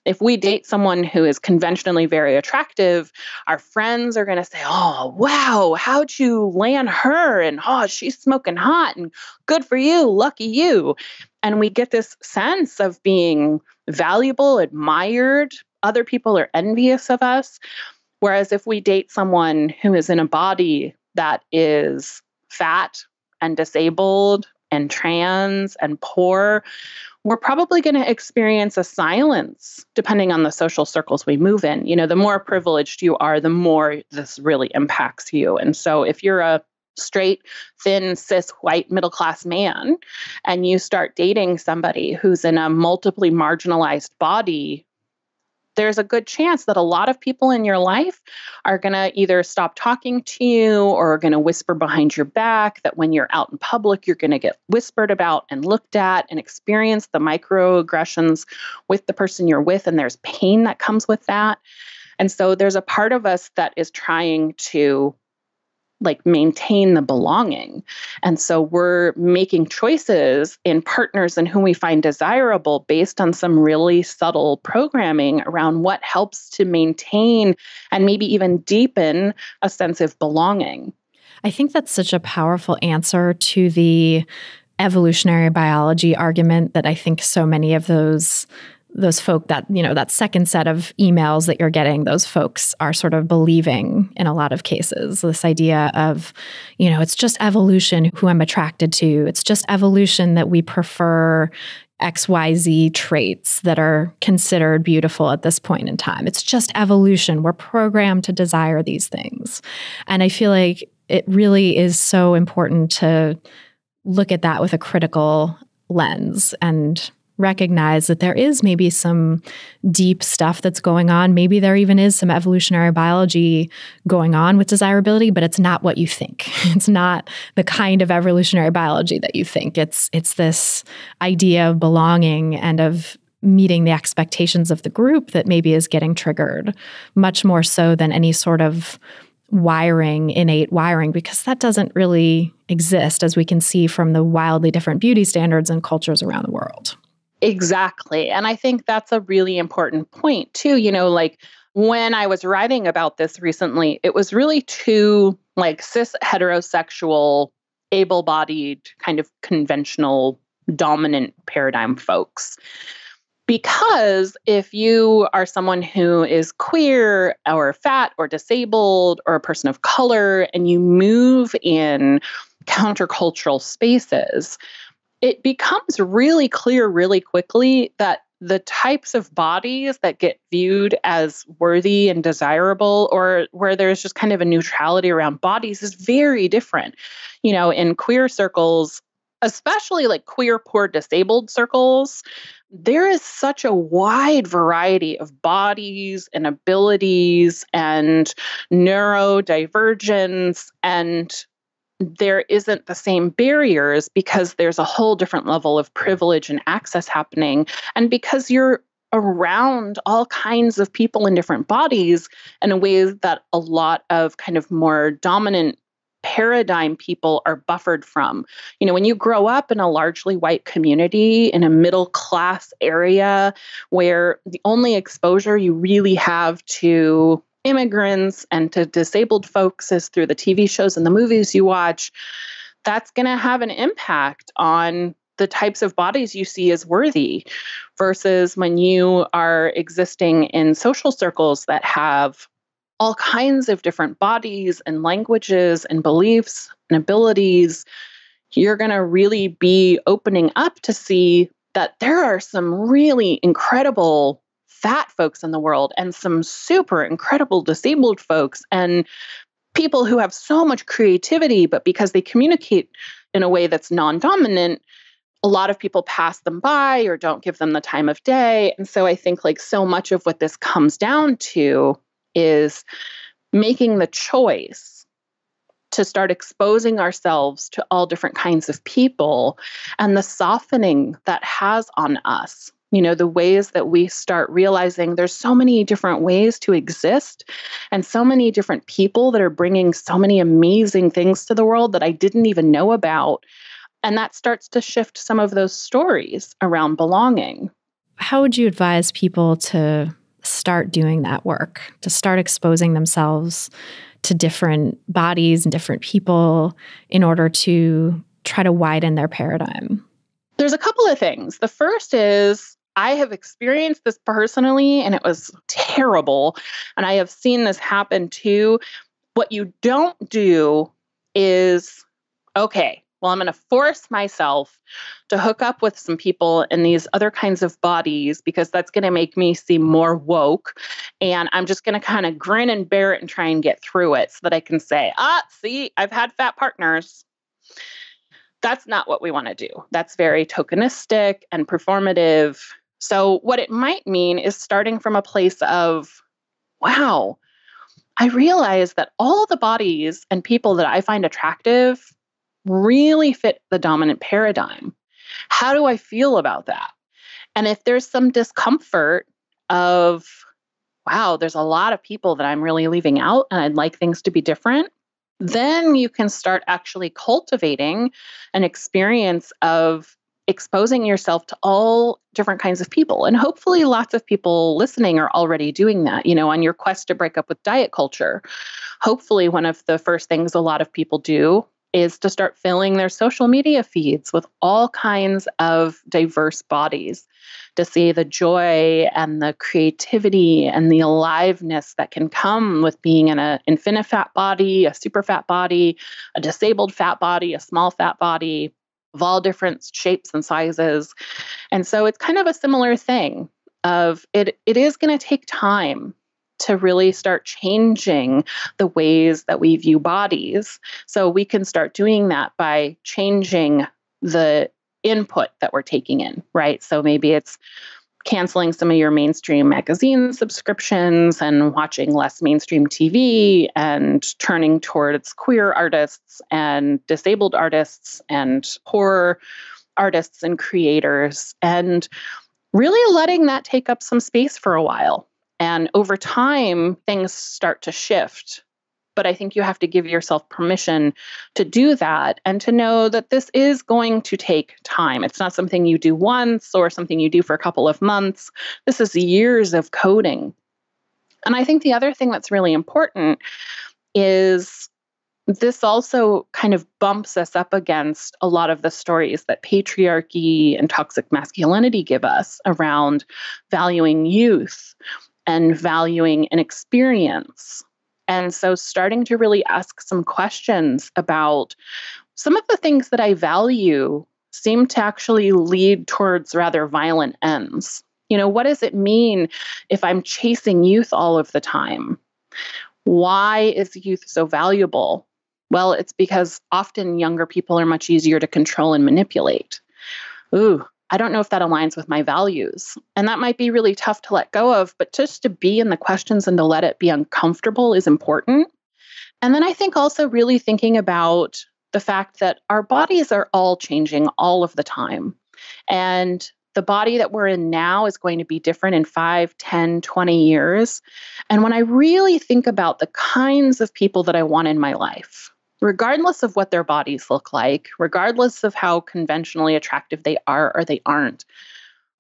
Speaker 3: If we date someone who is conventionally very attractive, our friends are going to say, oh, wow, how'd you land her? And oh, she's smoking hot and good for you, lucky you. And we get this sense of being valuable, admired. Other people are envious of us. Whereas if we date someone who is in a body that is fat and disabled and trans and poor, we're probably going to experience a silence depending on the social circles we move in. The more privileged you are, the more this really impacts you. And so if you're a straight, thin, cis, white, middle-class man, and you start dating somebody who's in a multiply marginalized body, there's a good chance that a lot of people in your life are going to either stop talking to you or are going to whisper behind your back, that when you're out in public, you're going to get whispered about and looked at and experience the microaggressions with the person you're with. And there's pain that comes with that. And so there's a part of us that is trying to maintain the belonging. And so we're making choices in partners and whom we find desirable based on some really subtle programming around what helps to maintain and maybe even deepen a sense of belonging.
Speaker 1: I think that's such a powerful answer to the evolutionary biology argument that I think so many of those folk that, that second set of emails that you're getting, those folks are sort of believing in a lot of cases. This idea of, it's just evolution who I'm attracted to. It's just evolution that we prefer XYZ traits that are considered beautiful at this point in time. It's just evolution. We're programmed to desire these things. And I feel like it really is so important to look at that with a critical lens and recognize that there is maybe some deep stuff that's going on. Maybe there even is some evolutionary biology going on with desirability, but it's not what you think. It's not the kind of evolutionary biology that you think. It's this idea of belonging and of meeting the expectations of the group that maybe is getting triggered, much more so than any sort of innate wiring, because that doesn't really exist, as we can see from the wildly different beauty standards and cultures around the world.
Speaker 3: Exactly. And I think that's a really important point too. When I was writing about this recently, it was really two cis heterosexual, able-bodied, kind of conventional dominant paradigm folks. Because if you are someone who is queer or fat or disabled or a person of color and you move in countercultural spaces, it becomes really clear really quickly that the types of bodies that get viewed as worthy and desirable, or where there's just kind of a neutrality around bodies, is very different. In queer circles, especially queer, poor, disabled circles, there is such a wide variety of bodies and abilities and neurodivergence, and there isn't the same barriers because there's a whole different level of privilege and access happening. And because you're around all kinds of people in different bodies in a way that a lot of kind of more dominant paradigm people are buffered from. When you grow up in a largely white community in a middle class area where the only exposure you really have to immigrants and to disabled folks is through the TV shows and the movies you watch, that's going to have an impact on the types of bodies you see as worthy, versus when you are existing in social circles that have all kinds of different bodies and languages and beliefs and abilities, you're going to really be opening up to see that there are some really incredible fat folks in the world and some super incredible disabled folks and people who have so much creativity, but because they communicate in a way that's non-dominant, a lot of people pass them by or don't give them the time of day. And so I think so much of what this comes down to is making the choice to start exposing ourselves to all different kinds of people and the softening that has on us. The ways that we start realizing there's so many different ways to exist and so many different people that are bringing so many amazing things to the world that I didn't even know about. And that starts to shift some of those stories around belonging.
Speaker 1: How would you advise people to start doing that work, to start exposing themselves to different bodies and different people in order to try to widen their paradigm?
Speaker 3: There's a couple of things. The first is I have experienced this personally, and it was terrible. And I have seen this happen too. What you don't do is, okay, well, I'm going to force myself to hook up with some people in these other kinds of bodies because that's going to make me seem more woke. And I'm just going to kind of grin and bear it and try and get through it so that I can say, see, I've had fat partners. That's not what we want to do. That's very tokenistic and performative. So what it might mean is starting from a place of, wow, I realize that all the bodies and people that I find attractive really fit the dominant paradigm. How do I feel about that? And if there's some discomfort of, wow, there's a lot of people that I'm really leaving out and I'd like things to be different, then you can start actually cultivating an experience of exposing yourself to all different kinds of people. And hopefully lots of people listening are already doing that, on your quest to break up with diet culture. Hopefully one of the first things a lot of people do is to start filling their social media feeds with all kinds of diverse bodies, to see the joy and the creativity and the aliveness that can come with being in an infinite fat body, a super fat body, a disabled fat body, a small fat body, of all different shapes and sizes. And so it's kind of a similar thing of it is going to take time to really start changing the ways that we view bodies. So we can start doing that by changing the input that we're taking in, right? So maybe it's canceling some of your mainstream magazine subscriptions and watching less mainstream TV and turning towards queer artists and disabled artists and horror artists and creators, and really letting that take up some space for a while. And over time, things start to shift. But I think you have to give yourself permission to do that and to know that this is going to take time. It's not something you do once or something you do for a couple of months. This is years of coding. And I think the other thing that's really important is this also kind of bumps us up against a lot of the stories that patriarchy and toxic masculinity give us around valuing youth and valuing an experience. And so starting to really ask some questions about some of the things that I value seem to actually lead towards rather violent ends. What does it mean if I'm chasing youth all of the time? Why is youth so valuable? Well, it's because often younger people are much easier to control and manipulate. I don't know if that aligns with my values. And that might be really tough to let go of, but just to be in the questions and to let it be uncomfortable is important. And then I think also really thinking about the fact that our bodies are all changing all of the time. And the body that we're in now is going to be different in 5, 10, 20 years. And when I really think about the kinds of people that I want in my life, regardless of what their bodies look like, regardless of how conventionally attractive they are or they aren't,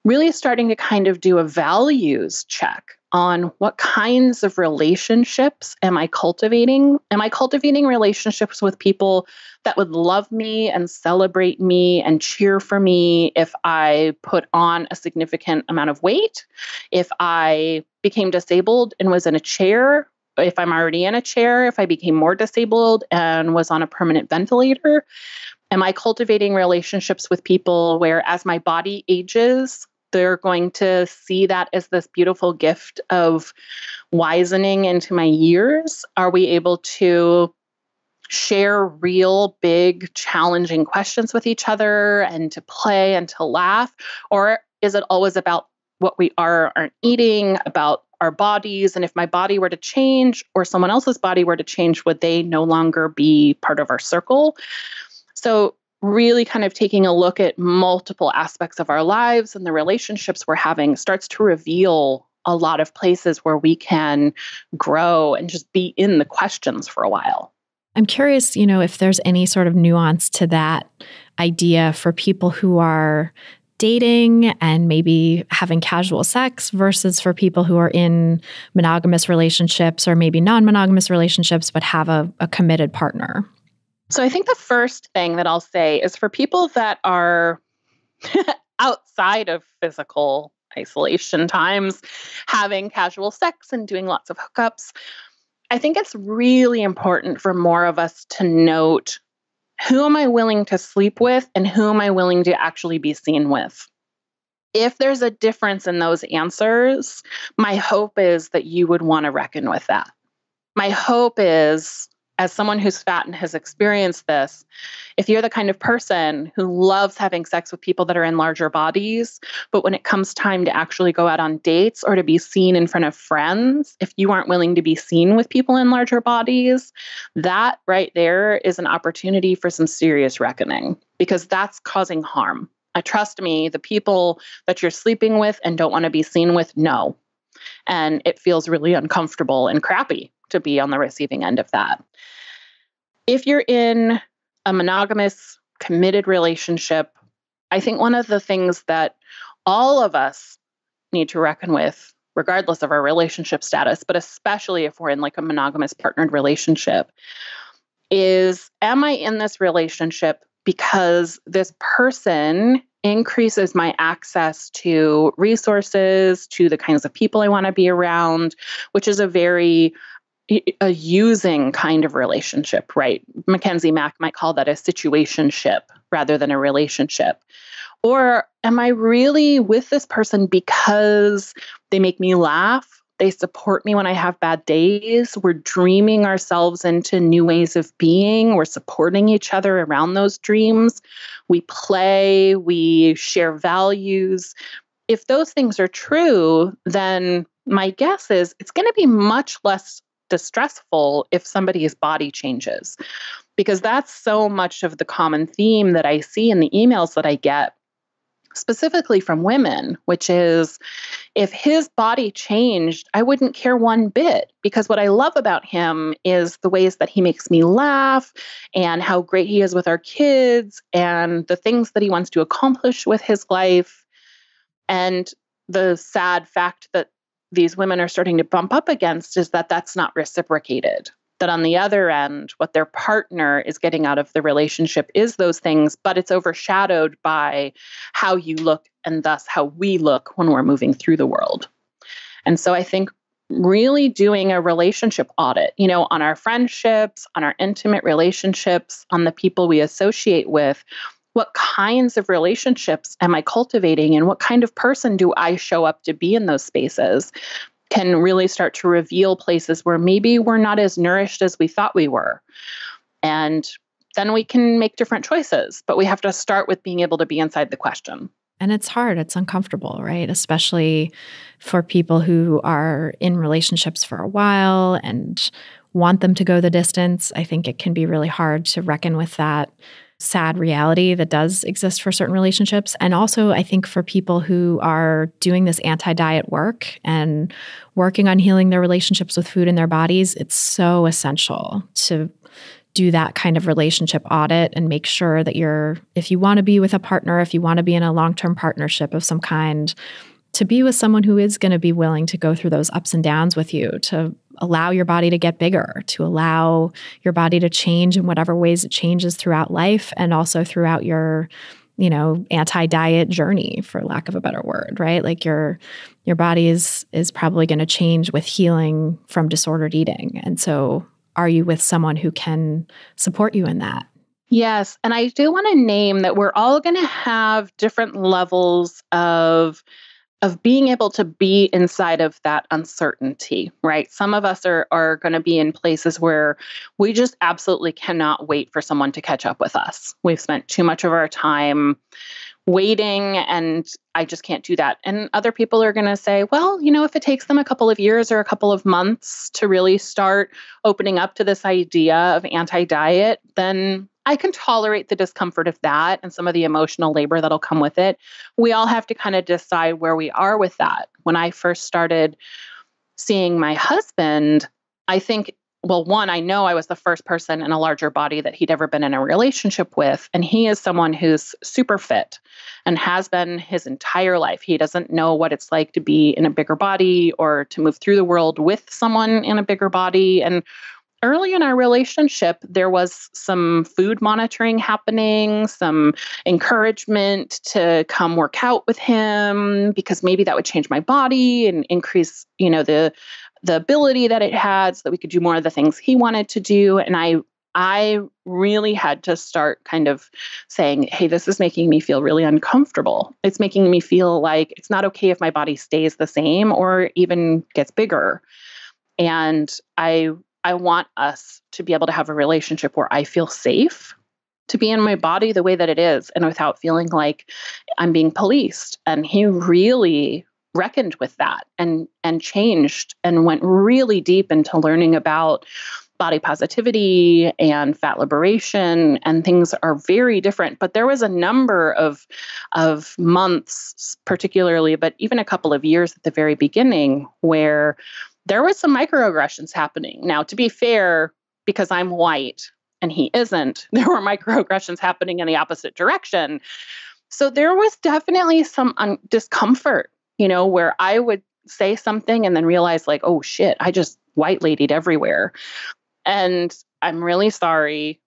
Speaker 3: really starting to kind of do a values check on what kinds of relationships am I cultivating? Am I cultivating relationships with people that would love me and celebrate me and cheer for me if I put on a significant amount of weight, if I became disabled and was in a chair, if I'm already in a chair, if I became more disabled and was on a permanent ventilator? Am I cultivating relationships with people where as my body ages, they're going to see that as this beautiful gift of wisening into my years? Are we able to share real, big, challenging questions with each other and to play and to laugh? Or is it always about what we are or aren't eating, about our bodies. And if my body were to change or someone else's body were to change, would they no longer be part of our circle? So really kind of taking a look at multiple aspects of our lives and the relationships we're having starts to reveal a lot of places where we can grow and just be in the questions for a while.
Speaker 1: I'm curious, if there's any sort of nuance to that idea for people who are dating and maybe having casual sex versus for people who are in monogamous relationships or maybe non-monogamous relationships but have a committed partner.
Speaker 3: So I think the first thing that I'll say is for people that are outside of physical isolation times, having casual sex and doing lots of hookups, I think it's really important for more of us to note, who am I willing to sleep with and who am I willing to actually be seen with? If there's a difference in those answers, my hope is that you would want to reckon with that. My hope is, as someone who's fat and has experienced this, if you're the kind of person who loves having sex with people that are in larger bodies, but when it comes time to actually go out on dates or to be seen in front of friends, if you aren't willing to be seen with people in larger bodies, that right there is an opportunity for some serious reckoning, because that's causing harm. Trust me, the people that you're sleeping with and don't want to be seen with, no. And it feels really uncomfortable and crappy to be on the receiving end of that. If you're in a monogamous, committed relationship, I think one of the things that all of us need to reckon with, regardless of our relationship status, but especially if we're in like a monogamous partnered relationship, is, am I in this relationship because this person increases my access to resources, to the kinds of people I want to be around, which is a using kind of relationship, right? Mackenzie Mack might call that a situationship rather than a relationship. Or am I really with this person because they make me laugh? They support me when I have bad days. We're dreaming ourselves into new ways of being. We're supporting each other around those dreams. We play, we share values. If those things are true, then my guess is it's going to be much less distressful if somebody's body changes, because that's so much of the common theme that I see in the emails that I get, specifically from women, which is, if his body changed, I wouldn't care one bit, because what I love about him is the ways that he makes me laugh and how great he is with our kids and the things that he wants to accomplish with his life. And the sad fact that these women are starting to bump up against is that that's not reciprocated. That on the other end, what their partner is getting out of the relationship is those things, but it's overshadowed by how you look and thus how we look when we're moving through the world. And so I think really doing a relationship audit, on our friendships, on our intimate relationships, on the people we associate with, what kinds of relationships am I cultivating and what kind of person do I show up to be in those spaces, can really start to reveal places where maybe we're not as nourished as we thought we were. And then we can make different choices, but we have to start with being able to be inside the question.
Speaker 1: And it's hard. It's uncomfortable, right? Especially for people who are in relationships for a while and want them to go the distance. I think it can be really hard to reckon with that sad reality that does exist for certain relationships. And also, I think for people who are doing this anti-diet work and working on healing their relationships with food in their bodies, it's so essential to do that kind of relationship audit and make sure that if you want to be with a partner, if you want to be in a long-term partnership of some kind, to be with someone who is going to be willing to go through those ups and downs with you, to allow your body to get bigger, to allow your body to change in whatever ways it changes throughout life and also throughout your, anti-diet journey, for lack of a better word, right? Like your body is probably going to change with healing from disordered eating. And so are you with someone who can support you in that?
Speaker 3: Yes. And I do want to name that we're all going to have different levels of being able to be inside of that uncertainty, right? Some of us are going to be in places where we just absolutely cannot wait for someone to catch up with us. We've spent too much of our time waiting, and I just can't do that. And other people are going to say, well, if it takes them a couple of years or a couple of months to really start opening up to this idea of anti-diet, then I can tolerate the discomfort of that and some of the emotional labor that'll come with it. We all have to kind of decide where we are with that. When I first started seeing my husband, I think, well, one, I know I was the first person in a larger body that he'd ever been in a relationship with. And he is someone who's super fit and has been his entire life. He doesn't know what it's like to be in a bigger body or to move through the world with someone in a bigger body. And early in our relationship, there was some food monitoring happening, some encouragement to come work out with him because maybe that would change my body and increase, the ability that it had so that we could do more of the things he wanted to do. And I really had to start kind of saying, hey, this is making me feel really uncomfortable. It's making me feel like it's not okay if my body stays the same or even gets bigger. And I want us to be able to have a relationship where I feel safe to be in my body the way that it is and without feeling like I'm being policed. And he really reckoned with that and changed and went really deep into learning about body positivity and fat liberation, and things are very different. But there was a number of months particularly, but even a couple of years at the very beginning where there was some microaggressions happening. Now, to be fair, because I'm white and he isn't, there were microaggressions happening in the opposite direction. So there was definitely some discomfort, where I would say something and then realize like, oh shit, I just white ladied everywhere. And I'm really sorry.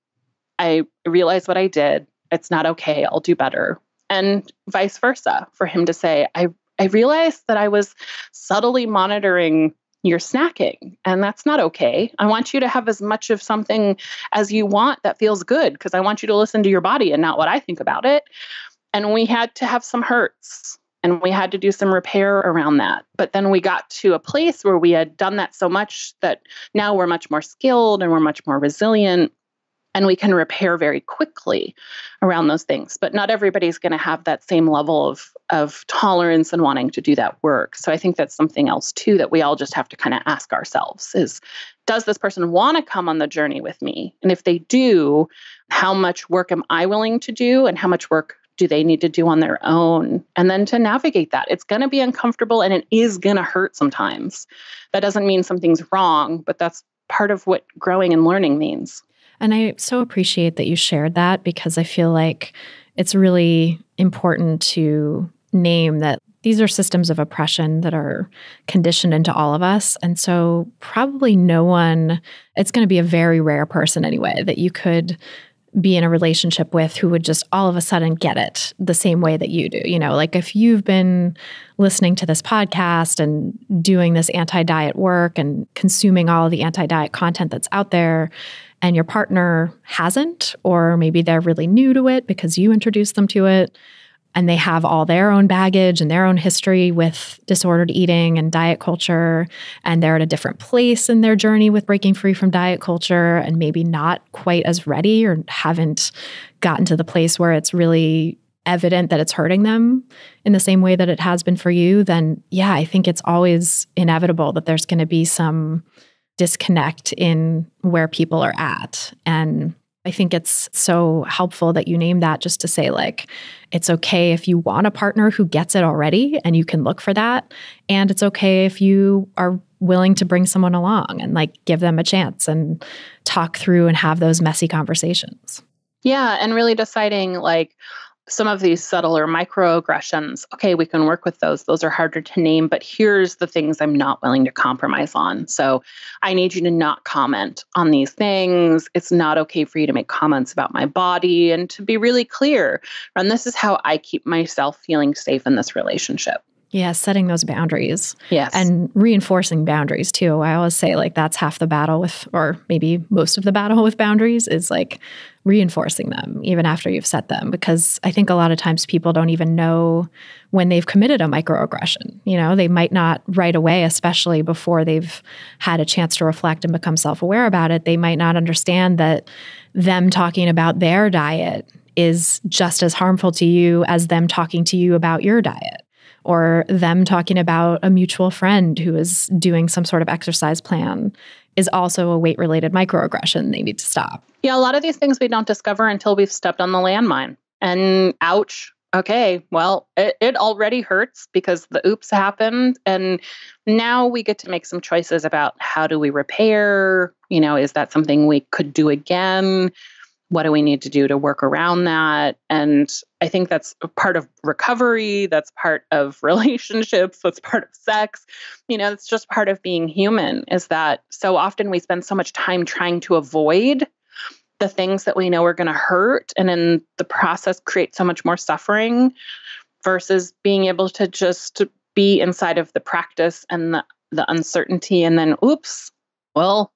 Speaker 3: I realized what I did. It's not okay. I'll do better. And vice versa, for him to say, I realized that I was subtly monitoring your snacking, and that's not okay. I want you to have as much of something as you want that feels good, because I want you to listen to your body and not what I think about it. And we had to have some hurts. And we had to do some repair around that. But then we got to a place where we had done that so much that now we're much more skilled and we're much more resilient, and we can repair very quickly around those things. But not everybody's going to have that same level of tolerance and wanting to do that work. So I think that's something else too that we all just have to kind of ask ourselves is, does this person want to come on the journey with me? And if they do, how much work am I willing to do, and how much work do they need to do on their own? And then to navigate that. It's going to be uncomfortable and it is going to hurt sometimes. That doesn't mean something's wrong, but that's part of what growing and learning means.
Speaker 1: And I so appreciate that you shared that, because I feel like it's really important to name that these are systems of oppression that are conditioned into all of us. And so probably no one, it's going to be a very rare person anyway, that you could be in a relationship with who would just all of a sudden get it the same way that you do. Like if you've been listening to this podcast and doing this anti-diet work and consuming all of the anti-diet content that's out there, and your partner hasn't, or maybe they're really new to it because you introduced them to it, and they have all their own baggage and their own history with disordered eating and diet culture, and they're at a different place in their journey with breaking free from diet culture and maybe not quite as ready or haven't gotten to the place where it's really evident that it's hurting them in the same way that it has been for you, then yeah, I think it's always inevitable that there's going to be some disconnect in where people are at. And I think it's so helpful that you name that, just to say like, it's okay if you want a partner who gets it already and you can look for that. And it's okay if you are willing to bring someone along and like give them a chance and talk through and have those messy conversations.
Speaker 3: Yeah. And really deciding like some of these subtler microaggressions, okay, we can work with those. Those are harder to name, but here's the things I'm not willing to compromise on. So I need you to not comment on these things. It's not okay for you to make comments about my body, and to be really clear. And this is how I keep myself feeling safe in this relationship.
Speaker 1: Yeah, setting those boundaries.
Speaker 3: Yes.
Speaker 1: And reinforcing boundaries too. I always say like that's half the battle with, or maybe most of the battle with boundaries, is like reinforcing them even after you've set them. Because I think a lot of times people don't even know when they've committed a microaggression. They might not right away, especially before they've had a chance to reflect and become self-aware about it. They might not understand that them talking about their diet is just as harmful to you as them talking to you about your diet, or them talking about a mutual friend who is doing some sort of exercise plan is also a weight-related microaggression they need to stop.
Speaker 3: Yeah, a lot of these things we don't discover until we've stepped on the landmine. And ouch, okay, well, it already hurts because the oops happened. And now we get to make some choices about how do we repair? Is that something we could do again? What do we need to do to work around that? And I think that's a part of recovery. That's part of relationships. That's part of sex. It's just part of being human, is that so often we spend so much time trying to avoid the things that we know are going to hurt, and in the process create so much more suffering, versus being able to just be inside of the practice and the uncertainty, and then, oops, well,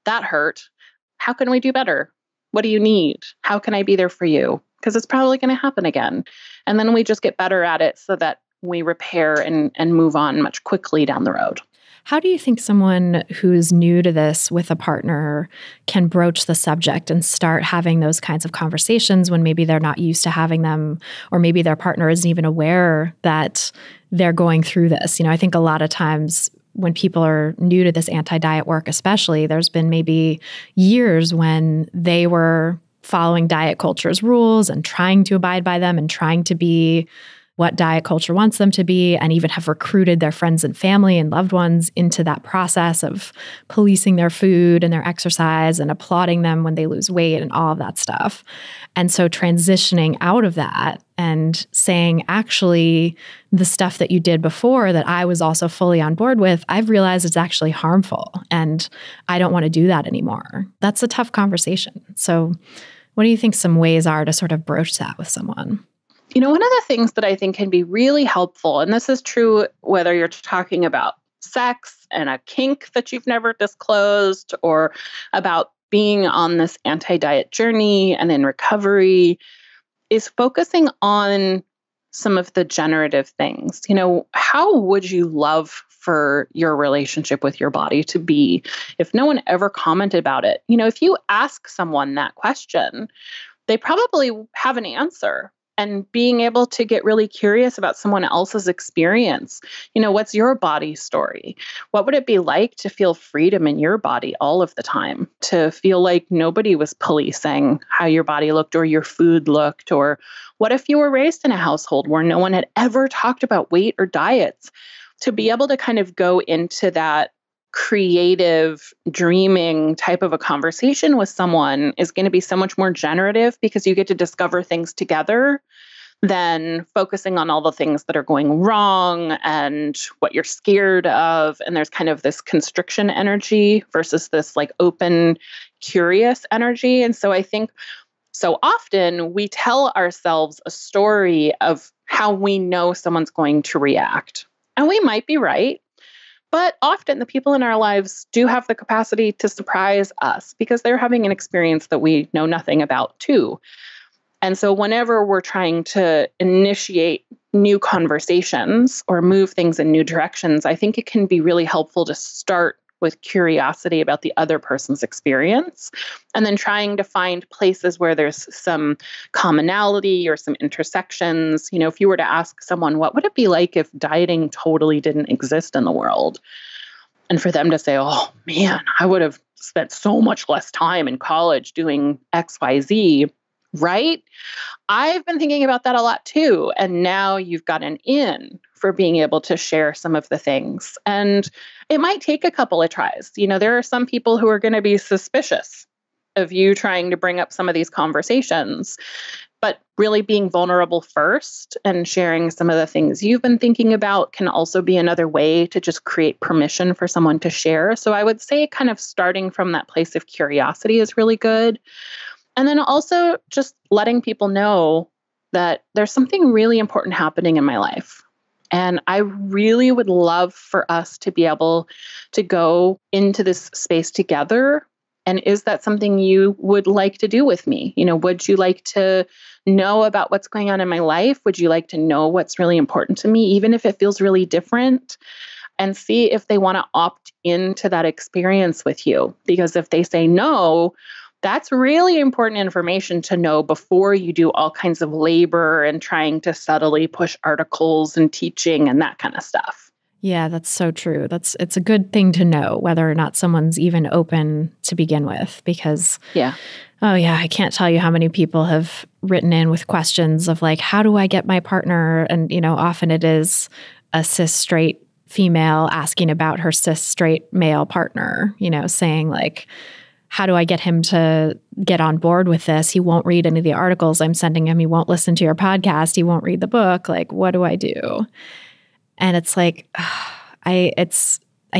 Speaker 3: that hurt. How can we do better? What do you need? How can I be there for you? Because it's probably going to happen again. And then we just get better at it so that we repair and move on much quickly down the road.
Speaker 1: How do you think someone who's new to this with a partner can broach the subject and start having those kinds of conversations when maybe they're not used to having them, or maybe their partner isn't even aware that they're going through this? I think a lot of times when people are new to this anti-diet work, especially, there's been maybe years when they were following diet culture's rules and trying to abide by them and trying to be what diet culture wants them to be, and even have recruited their friends and family and loved ones into that process of policing their food and their exercise and applauding them when they lose weight and all of that stuff. And so transitioning out of that and saying, actually, the stuff that you did before that I was also fully on board with, I've realized it's actually harmful and I don't want to do that anymore. That's a tough conversation. So what do you think some ways are to sort of broach that with someone?
Speaker 3: One of the things that I think can be really helpful, and this is true whether you're talking about sex and a kink that you've never disclosed, or about being on this anti-diet journey and in recovery, is focusing on some of the generative things. How would you love for your relationship with your body to be if no one ever commented about it? If you ask someone that question, they probably have an answer. And being able to get really curious about someone else's experience. What's your body story? What would it be like to feel freedom in your body all of the time? To feel like nobody was policing how your body looked or your food looked? Or what if you were raised in a household where no one had ever talked about weight or diets? To be able to kind of go into that creative, dreaming type of a conversation with someone is going to be so much more generative, because you get to discover things together than focusing on all the things that are going wrong and what you're scared of. And there's kind of this constriction energy versus this like open, curious energy. And so I think so often we tell ourselves a story of how we know someone's going to react. And we might be right. But often the people in our lives do have the capacity to surprise us because they're having an experience that we know nothing about too. And so whenever we're trying to initiate new conversations or move things in new directions, I think it can be really helpful to start with curiosity about the other person's experience, and then trying to find places where there's some commonality or some intersections. If you were to ask someone, what would it be like if dieting totally didn't exist in the world? And for them to say, oh man, I would have spent so much less time in college doing XYZ, right? I've been thinking about that a lot too. And now you've got an in for being able to share some of the things. And it might take a couple of tries. There are some people who are going to be suspicious of you trying to bring up some of these conversations, but really being vulnerable first and sharing some of the things you've been thinking about can also be another way to just create permission for someone to share. So I would say kind of starting from that place of curiosity is really good. And then also just letting people know that there's something really important happening in my life. And I really would love for us to be able to go into this space together. And is that something you would like to do with me? Would you like to know about what's going on in my life? Would you like to know what's really important to me, even if it feels really different? And see if they want to opt into that experience with you. Because if they say no, That's really important information to know before you do all kinds of labor and trying to subtly push articles and teaching and that kind of stuff.
Speaker 1: Yeah, that's so true. It's a good thing to know whether or not someone's even open to begin with, because I can't tell you how many people have written in with questions of like, how do I get my partner? And, often it is a cis straight female asking about her cis straight male partner, saying like, how do I get him to get on board with this? He won't read any of the articles I'm sending him. He won't listen to your podcast. He won't read the book. Like, what do I do? And it's like, I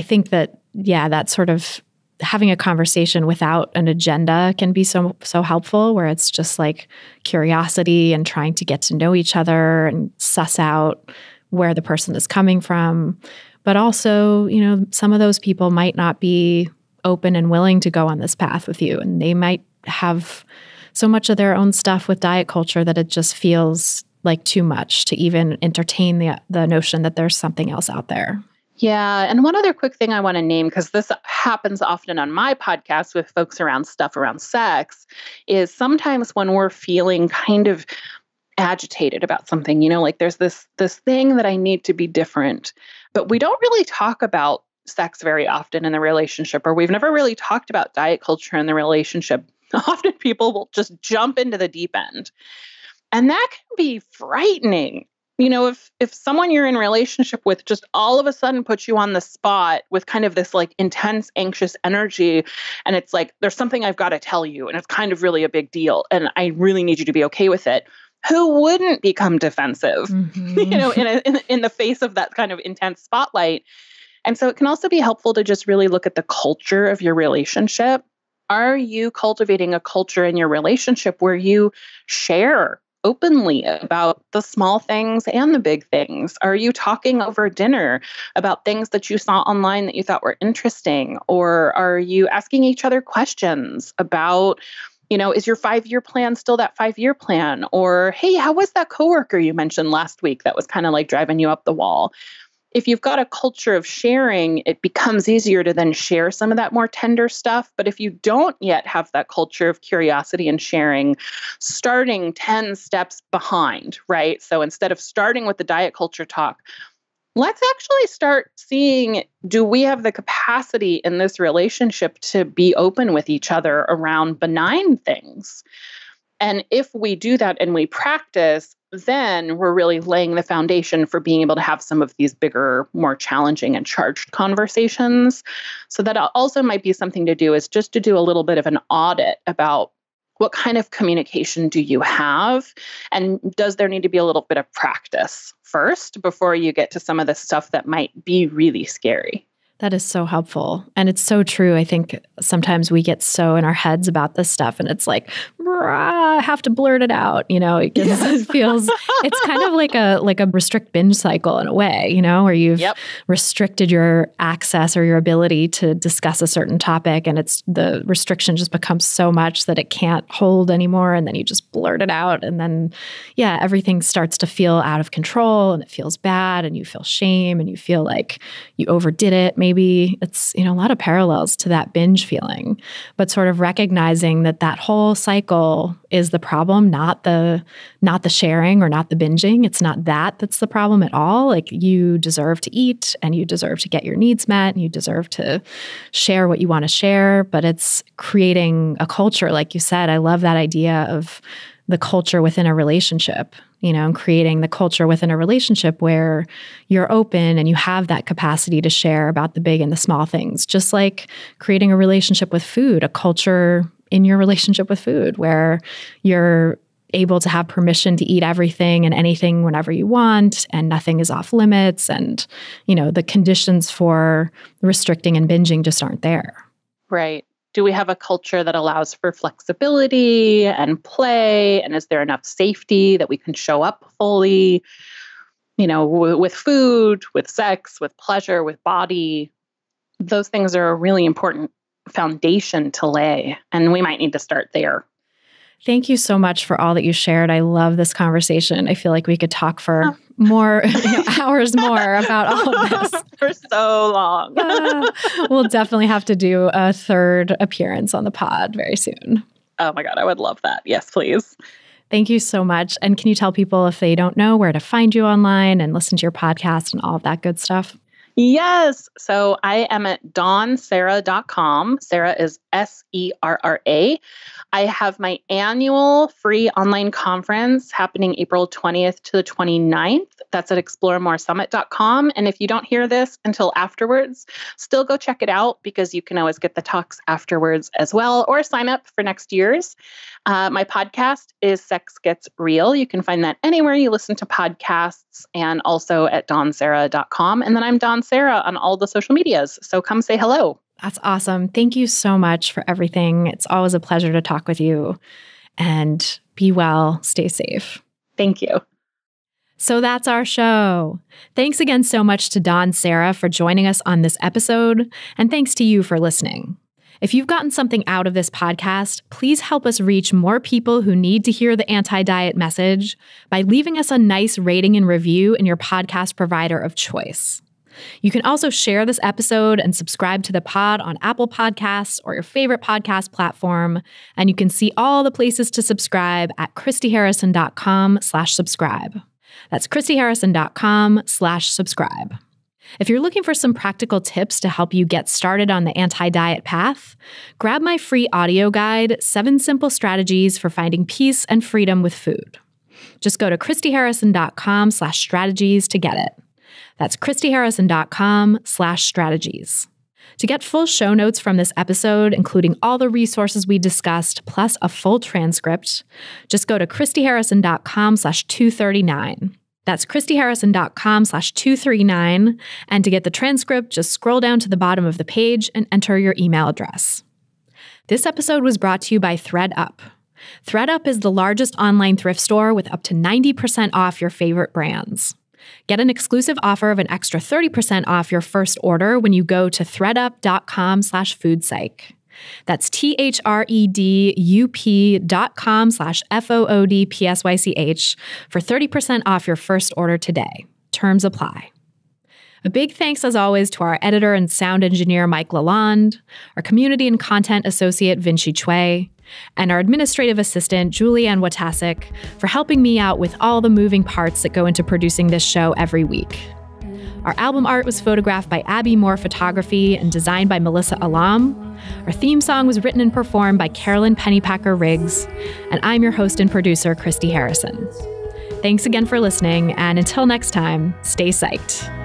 Speaker 1: think that, that sort of having a conversation without an agenda can be so helpful, where it's just like curiosity and trying to get to know each other and suss out where the person is coming from. But also, some of those people might not be open and willing to go on this path with you. And they might have so much of their own stuff with diet culture that it just feels like too much to even entertain the notion that there's something else out there.
Speaker 3: Yeah. And one other quick thing I want to name, because this happens often on my podcast with folks around stuff around sex, is sometimes when we're feeling kind of agitated about something, like there's this thing that I need to be different, but we don't really talk about sex very often in the relationship, or we've never really talked about diet culture in the relationship. Often people will just jump into the deep end. And that can be frightening. If someone you're in relationship with just all of a sudden puts you on the spot with kind of this like intense, anxious energy, and it's like, there's something I've got to tell you, and it's kind of really a big deal, and I really need you to be okay with it. Who wouldn't become defensive, in the face of that kind of intense spotlight? And so it can also be helpful to just really look at the culture of your relationship. Are you cultivating a culture in your relationship where you share openly about the small things and the big things? Are you talking over dinner about things that you saw online that you thought were interesting? Or are you asking each other questions about, is your 5-year plan still that 5-year plan? Or, hey, how was that coworker you mentioned last week that was kind of like driving you up the wall? If you've got a culture of sharing, it becomes easier to then share some of that more tender stuff. But if you don't yet have that culture of curiosity and sharing, starting 10 steps behind, right? So instead of starting with the diet culture talk, let's actually start seeing, do we have the capacity in this relationship to be open with each other around benign things? And if we do that and we practice, then we're really laying the foundation for being able to have some of these bigger, more challenging and charged conversations. So that also might be something to do, is just to do a little bit of an audit about what kind of communication do you have? And does there need to be a little bit of practice first before you get to some of the stuff that might be really scary?
Speaker 1: That is so helpful. And it's so true. I think sometimes we get so in our heads about this stuff and it's like, I have to blurt it out. It feels, it's kind of like a restrict binge cycle in a way, where you've restricted your access or your ability to discuss a certain topic, and the restriction just becomes so much that it can't hold anymore. And then you just blurt it out. And then, everything starts to feel out of control, and it feels bad, and you feel shame, and you feel like you overdid it. Maybe it's, a lot of parallels to that binge feeling, but sort of recognizing that whole cycle is the problem, not the sharing or not the binging. It's not that's the problem at all. Like, you deserve to eat, and you deserve to get your needs met, and you deserve to share what you want to share, but it's creating a culture. Like you said, I love that idea of the culture within a relationship, and creating the culture within a relationship where you're open and you have that capacity to share about the big and the small things. Just like creating a relationship with food, a culture in your relationship with food where you're able to have permission to eat everything and anything whenever you want, and nothing is off limits. And, the conditions for restricting and binging just aren't there.
Speaker 3: Right. Do we have a culture that allows for flexibility and play? And is there enough safety that we can show up fully, with food, with sex, with pleasure, with body? Those things are a really important foundation to lay, and we might need to start there.
Speaker 1: Thank you so much for all that you shared. I love this conversation. I feel like we could talk for more hours more about all of this.
Speaker 3: For so long.
Speaker 1: We'll definitely have to do a third appearance on the pod very soon.
Speaker 3: Oh my God, I would love that. Yes, please.
Speaker 1: Thank you so much. And can you tell people, if they don't know, where to find you online and listen to your podcast and all of that good stuff?
Speaker 3: Yes. So I am at dawnserra.com. Serra is Serra. I have my annual free online conference happening April 20th to the 29th. That's at exploremoresummit.com. And if you don't hear this until afterwards, still go check it out, because you can always get the talks afterwards as well, or sign up for next year's. My podcast is Sex Gets Real. You can find that anywhere you listen to podcasts, and also at dawnserra.com. And then I'm Dawn Serra on all the social medias. So come say hello.
Speaker 1: That's awesome. Thank you so much for everything. It's always a pleasure to talk with you. And be well, stay safe.
Speaker 3: Thank you.
Speaker 1: So that's our show. Thanks again so much to Dawn Serra for joining us on this episode. And thanks to you for listening. If you've gotten something out of this podcast, please help us reach more people who need to hear the anti-diet message by leaving us a nice rating and review in your podcast provider of choice. You can also share this episode and subscribe to the pod on Apple Podcasts or your favorite podcast platform. And you can see all the places to subscribe at christyharrison.com/subscribe. That's christyharrison.com/subscribe. If you're looking for some practical tips to help you get started on the anti-diet path, grab my free audio guide, 7 Simple Strategies for Finding Peace and Freedom with Food. Just go to christyharrison.com/strategies to get it. That's christyharrison.com/strategies. To get full show notes from this episode, including all the resources we discussed, plus a full transcript, just go to christyharrison.com/239. That's christyharrison.com/239. And to get the transcript, just scroll down to the bottom of the page and enter your email address. This episode was brought to you by ThredUp. ThredUp is the largest online thrift store with up to 90% off your favorite brands. Get an exclusive offer of an extra 30% off your first order when you go to thredup.com/foodpsych. That's thredup.com/FOODPSYCH for 30% off your first order today. Terms apply. A big thanks, as always, to our editor and sound engineer, Mike Lalonde, our community and content associate, Vinci Chue, and our administrative assistant, Julianne Watasik, for helping me out with all the moving parts that go into producing this show every week. Our album art was photographed by Abby Moore Photography and designed by Melissa Alam. Our theme song was written and performed by Carolyn Pennypacker Riggs. And I'm your host and producer, Christy Harrison. Thanks again for listening, and until next time, stay psyched.